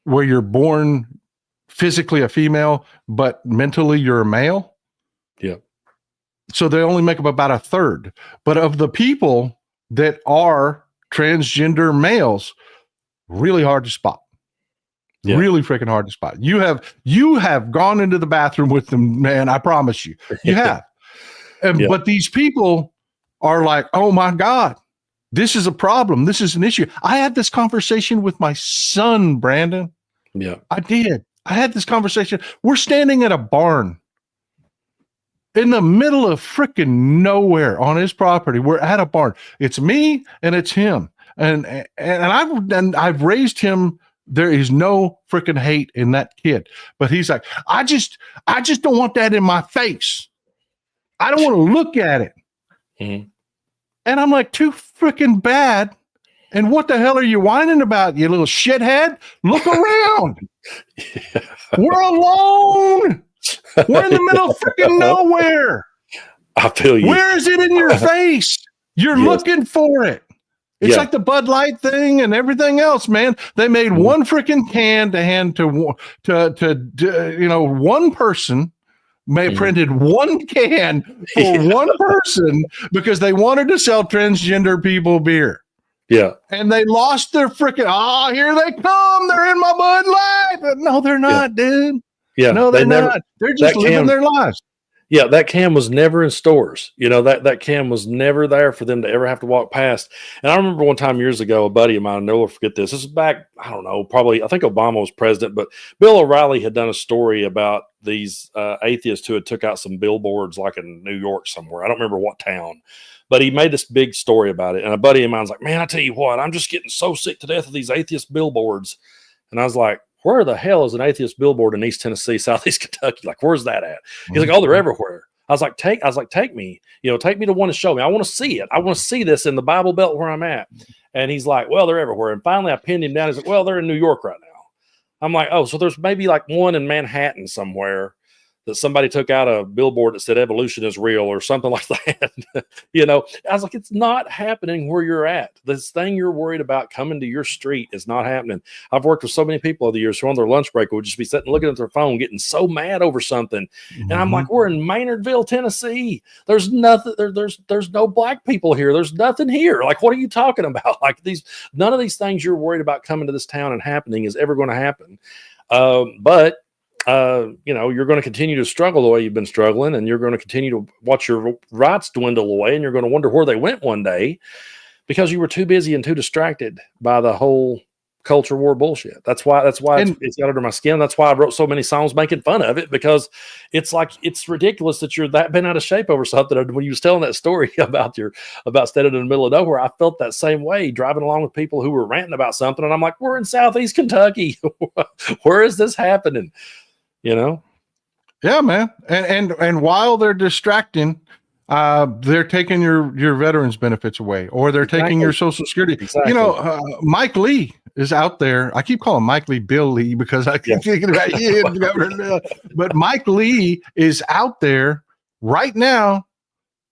where you're born physically a female, but mentally you're a male. Yeah. So they only make up about 1/3. But of the people that are transgender males, really hard to spot. Yeah. Really freaking hard to spot. You have gone into the bathroom with them, man. I promise you, you have. But these people are like, oh my God, this is a problem. This is an issue. I had this conversation with my son, Brandon. Yeah, I did. I had this conversation. We're standing at a barn in the middle of freaking nowhere on his property. We're at a barn. It's me and it's him. And I've raised him. There is no freaking hate in that kid, but he's like, I just don't want that in my face. I don't want to look at it. Mm-hmm. And I'm like, too freaking bad. And what the hell are you whining about, you little shithead? Look around. Yeah. We're alone. We're in the middle of freaking nowhere. I feel you. Where is it in your face? You're looking for it. It's like the Bud Light thing and everything else, man. They made one freaking can to hand to one person. Printed one can for one person because they wanted to sell transgender people beer. Yeah. And they lost their freaking, here they come. They're in my Bud Light. No, they're not, dude. Yeah. No, they're not. They're just living their lives. Yeah, that can was never in stores. That can was never there for them to ever have to walk past. And I remember one time years ago, a buddy of mine, I'll never forget this. This is back, I don't know, probably, I think Obama was president, but Bill O'Reilly had done a story about these atheists who had took out some billboards like in New York somewhere. I don't remember what town, but he made this big story about it. And a buddy of mine's like, man, I tell you what, I'm just getting so sick to death of these atheist billboards. And I was like, where the hell is an atheist billboard in East Tennessee, Southeast Kentucky? Like, where's that at? He's like, oh, they're everywhere. I was like, take me, take me to one and show me. I want to see it. I want to see this in the Bible Belt where I'm at. And he's like, well, they're everywhere. And finally I pinned him down. He's like, well, they're in New York right now. I'm like, oh, so there's maybe like one in Manhattan somewhere that somebody took out a billboard that said evolution is real or something like that. I was like, it's not happening where you're at. This thing you're worried about coming to your street is not happening. I've worked with so many people over the years who on their lunch break would just be sitting looking at their phone, getting so mad over something. Mm-hmm. And I'm like, we're in Maynardville, Tennessee. There's nothing, there's no black people here. There's nothing here. Like, what are you talking about? Like none of these things you're worried about coming to this town and happening is ever going to happen. But you're going to continue to struggle the way you've been struggling, and you're going to continue to watch your rights dwindle away, and you're going to wonder where they went one day because you were too busy and too distracted by the whole culture war bullshit. That's why it's got under my skin. That's why I wrote so many songs making fun of it, because it's ridiculous that you're that bent out of shape over something. And when you was telling that story about standing in the middle of nowhere, I felt that same way driving along with people who were ranting about something. And I'm like, we're in Southeast Kentucky. Where is this happening? Yeah, man. And while they're distracting, they're taking your veterans benefits away, or they're taking your Social Security. Exactly. Mike Lee is out there. I keep calling Mike Lee Bill Lee because I keep thinking about you. But Mike Lee is out there right now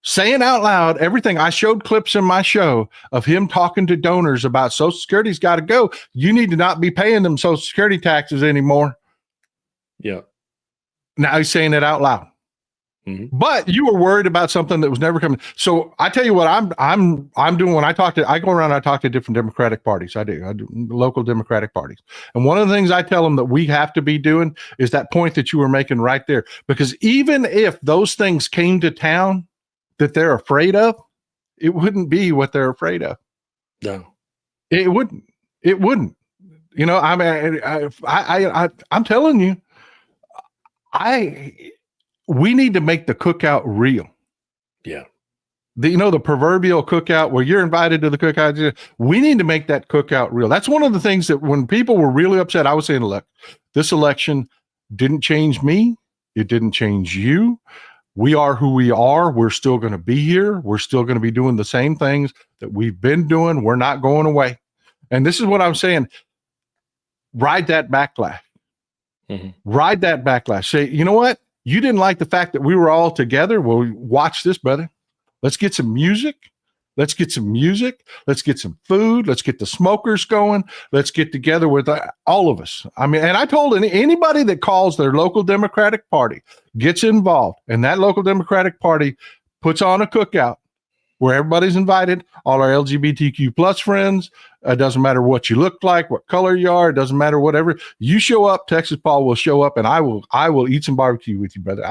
saying out loud everything. I showed clips in my show of him talking to donors about Social Security's got to go. You need to not be paying them Social Security taxes anymore. Yeah. Now he's saying it out loud. Mm-hmm. But you were worried about something that was never coming. So I tell you what I'm doing when I go around, I talk to different Democratic parties. I do local Democratic parties. And one of the things I tell them that we have to be doing is that point that you were making right there. Because even if those things came to town that they're afraid of, it wouldn't be what they're afraid of. No, it wouldn't. I'm telling you, we need to make the cookout real. Yeah. The proverbial cookout where you're invited to the cookout. We need to make that cookout real. That's one of the things that when people were really upset, I was saying, look, this election didn't change me. It didn't change you. We are who we are. We're still going to be here. We're still going to be doing the same things that we've been doing. We're not going away. And this is what I'm saying. Ride that backlash. Ride that backlash. Say, you know what? You didn't like the fact that we were all together. Well, watch this, brother. Let's get some music. Let's get some music. Let's get some food. Let's get the smokers going. Let's get together with all of us. I mean, and I told anybody that calls their local Democratic Party, gets involved, and that local Democratic Party puts on a cookout where everybody's invited, all our LGBTQ plus friends. It doesn't matter what you look like, what color you are. It doesn't matter whatever. You show up, Texas Paul will show up, and I will eat some barbecue with you, brother.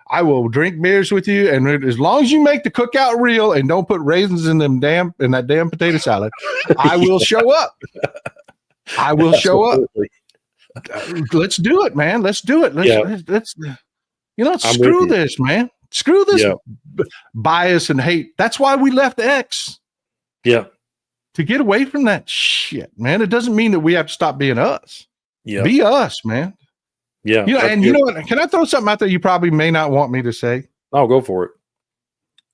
I will drink beers with you, and as long as you make the cookout real and don't put raisins in that damn potato salad, I will show up. I will show up. Let's do it, man. Let's do it. Let's screw this, man. Screw this bias and hate. That's why we left X. Yeah. To get away from that shit, man. It doesn't mean that we have to stop being us. Yeah. Be us, man. Yeah. You know what? Can I throw something out there you probably may not want me to say? I'll go for it.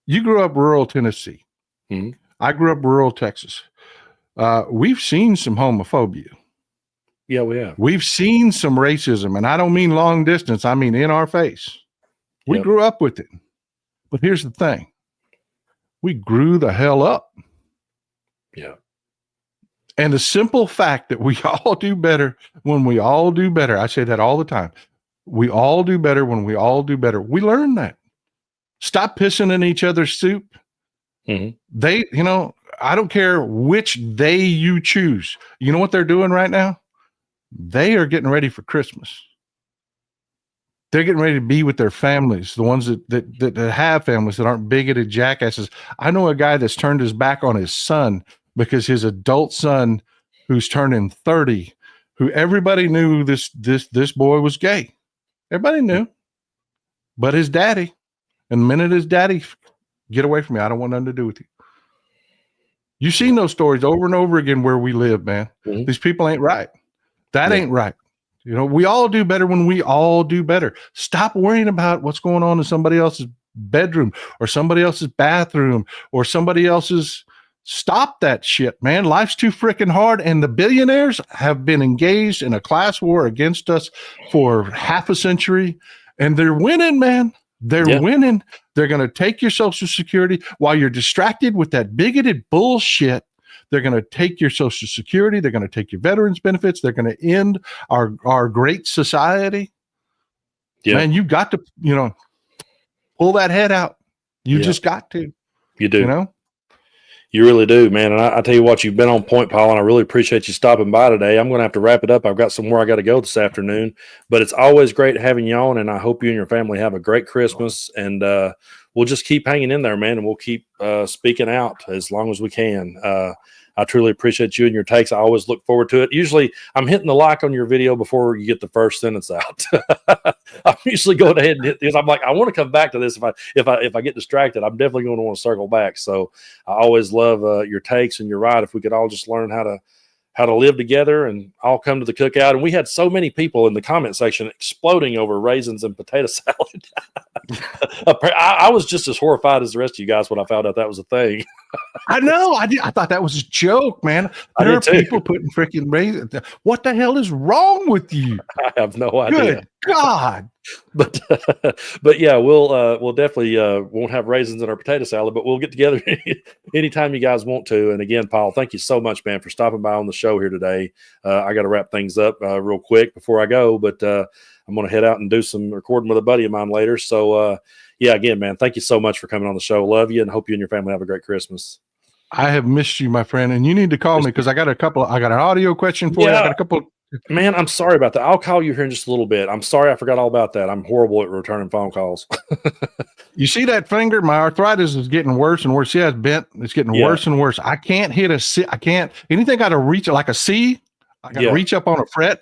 You grew up rural Tennessee. Mm-hmm. I grew up rural Texas. We've seen some homophobia. Yeah, we have. We've seen some racism, and I don't mean long distance. I mean in our face. We grew up with it. But here's the thing. We grew the hell up. Yeah. And the simple fact that we all do better when we all do better. I say that all the time. We all do better when we all do better. We learn that. Stop pissing in each other's soup. Mm-hmm. I don't care which they you choose. You know what they're doing right now? They are getting ready for Christmas. They're getting ready to be with their families, the ones that have families that aren't bigoted jackasses. I know a guy that's turned his back on his son because his adult son, who's turning 30, who everybody knew this boy was gay. Everybody knew. But his daddy, and the minute his daddy, get away from me, I don't want nothing to do with you. You've seen those stories over and over again where we live, man. Mm-hmm. These people ain't right. That ain't right. We all do better when we all do better. Stop worrying about what's going on in somebody else's bedroom or somebody else's bathroom or somebody else's. Stop that shit, man. Life's too freaking hard. And the billionaires have been engaged in a class war against us for half a century. And they're winning, man. They're winning. They're going to take your Social Security while you're distracted with that bigoted bullshit. They're going to take your Social Security. They're going to take your veterans benefits. They're going to end our great society. Yeah. Man, you got to, pull that head out. You just got to. You do. You really do, man. And I tell you what, you've been on point, Paul, and I really appreciate you stopping by today. I'm going to have to wrap it up. I've got somewhere I got to go this afternoon, but it's always great having you on, and I hope you and your family have a great Christmas, and we'll just keep hanging in there, man, and we'll keep speaking out as long as we can. I truly appreciate you and your takes. I always look forward to it. Usually I'm hitting the like on your video before you get the first sentence out. I'm usually going ahead and hit this. I'm like, I want to come back to this. If I get distracted, I'm definitely going to want to circle back. So I always love your takes, and you're right. If we could all just learn how to live together and all come to the cookout. And we had so many people in the comment section exploding over raisins and potato salad. I was just as horrified as the rest of you guys when I found out that was a thing. I know. I thought that was a joke, man. There are people putting freaking raisins. What the hell is wrong with you? I have no idea. Good God. But yeah, we'll definitely won't have raisins in our potato salad, but we'll get together anytime you guys want to. And again, Paul, thank you so much, man, for stopping by on the show here today. I got to wrap things up real quick before I go, but I'm going to head out and do some recording with a buddy of mine later. So yeah, again, man, thank you so much for coming on the show. Love you, and hope you and your family have a great Christmas. I have missed you, my friend, and you need to call me because I got an audio question for you. I got a couple. Man, I'm sorry about that. I'll call you here in just a little bit. I'm sorry, I forgot all about that. I'm horrible at returning phone calls. You see that finger? My arthritis is getting worse and worse. Yeah, it's bent. It's getting worse and worse. I can't hit a C. I can't. Anything got to reach like a C. I got to reach up on a fret.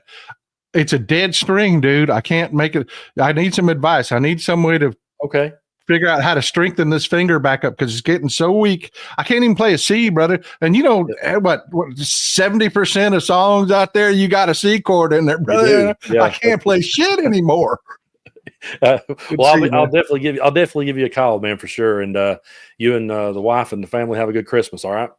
It's a dead string, dude. I can't make it. I need some advice. I need some way to figure out how to strengthen this finger back up because it's getting so weak. I can't even play a C, brother. And what 70% of songs out there, you got a C chord in there, brother. I can't play shit anymore. Good to Well, see you, I'll man. definitely give you a call, man, for sure. And you and the wife and the family have a good Christmas. All right.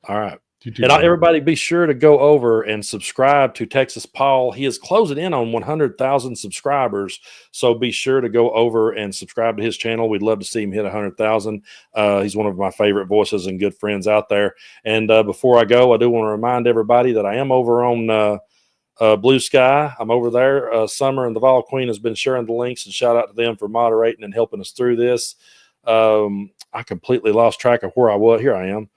All right. You too, And buddy. everybody be sure to go over and subscribe to Texas Paul. He is closing in on 100,000 subscribers. So be sure to go over and subscribe to his channel. We'd love to see him hit 100,000. He's one of my favorite voices and good friends out there. And before I go, I do want to remind everybody that I am over on Blue Sky. I'm over there. Summer and the Vol Queen has been sharing the links, and shout out to them for moderating and helping us through this. I completely lost track of where I was. Here I am.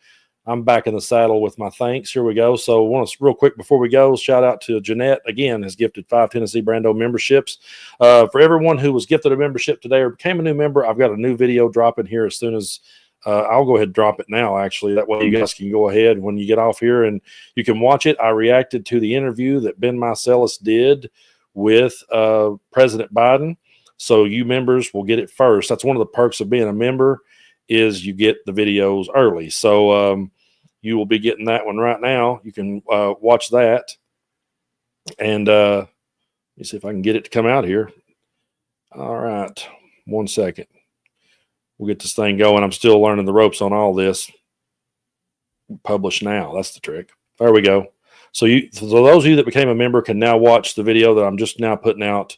I'm back in the saddle with my thanks. Here we go. So, I want to real quick before we go, shout out to Jeanette again, has gifted 5 Tennessee Brando memberships. For everyone who was gifted a membership today or became a new member, I've got a new video dropping here as soon as I'll go ahead and drop it now. Actually, that way you guys can go ahead when you get off here and you can watch it. I reacted to the interview that Ben Meiselas did with President Biden. So you members will get it first. That's one of the perks of being a member is you get the videos early. So you will be getting that one right now. You can watch that. And let me see if I can get it to come out here. All right. 1 second. We'll get this thing going. I'm still learning the ropes on all this. Publish now. That's the trick. There we go. So those of you that became a member can now watch the video that I'm just now putting out,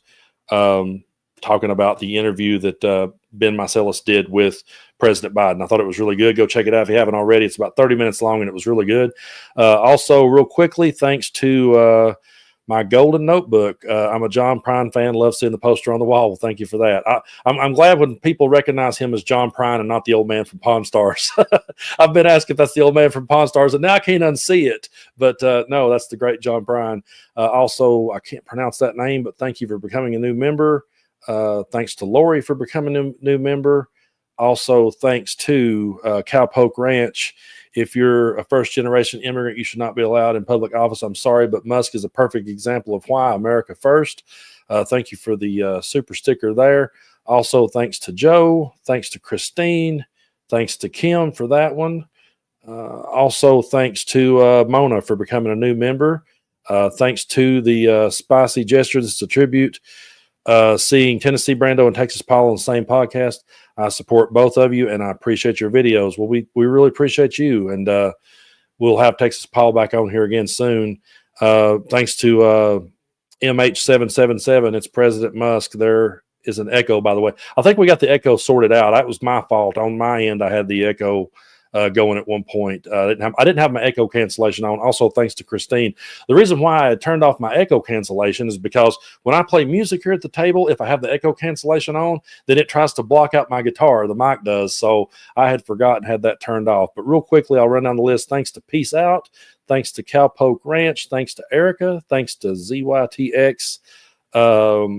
talking about the interview that Ben Meiselas did with President Biden. I thought it was really good. Go check it out if you haven't already. It's about 30 minutes long, and it was really good. Also, real quickly, thanks to my golden notebook. I'm a John Prine fan. Love seeing the poster on the wall. Well, thank you for that. I'm glad when people recognize him as John Prine and not the old man from Pawn Stars. I've been asked if that's the old man from Pawn Stars, and now I can't unsee it. But no, that's the great John Prine. Also, I can't pronounce that name, but thank you for becoming a new member. Thanks to Lori for becoming a new member. Also, thanks to Cowpoke Ranch. If you're a first-generation immigrant, you should not be allowed in public office. I'm sorry, but Musk is a perfect example of why. America first. Thank you for the super sticker there. Also, thanks to Joe. Thanks to Christine. Thanks to Kim for that one. Also, thanks to Mona for becoming a new member. Thanks to the Spicy Gesture. This is a tribute. Seeing Tennessee Brando and Texas Paul on the same podcast. I support both of you, and I appreciate your videos. Well, we really appreciate you, and we'll have Texas Paul back on here again soon. Thanks to MH777. It's President Musk. There is an echo, by the way. I think we got the echo sorted out. That was my fault. On my end, I had the echo going at one point. I didn't have my echo cancellation on. Also, thanks to Christine. The reason why I turned off my echo cancellation is because when I play music here at the table, if I have the echo cancellation on, then it tries to block out my guitar. The mic does. So I had forgotten, had that turned off. But real quickly, I'll run down the list. Thanks to Peace Out. Thanks to Cowpoke Ranch. Thanks to Erica. Thanks to ZYTX.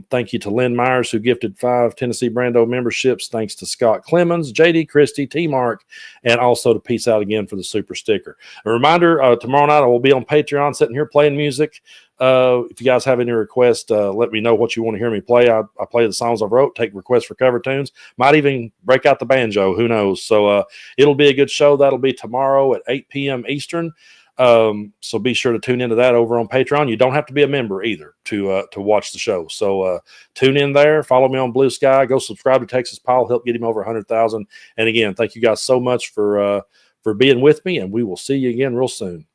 Thank you to Lynn Myers, who gifted 5 Tennessee Brando memberships. Thanks to Scott Clemens, JD Christie, T Mark, and also to Peace Out again for the super sticker. A reminder, tomorrow night I will be on Patreon sitting here playing music. If you guys have any requests, let me know what you want to hear me play. I play the songs I wrote, take requests for cover tunes, might even break out the banjo, who knows. So it'll be a good show. That'll be tomorrow at 8 p.m. Eastern. So be sure to tune into that over on Patreon. You don't have to be a member either to watch the show. So tune in there, follow me on Blue Sky, go subscribe to Texas Paul, help get him over 100,000. And again, thank you guys so much for being with me, and we will see you again real soon.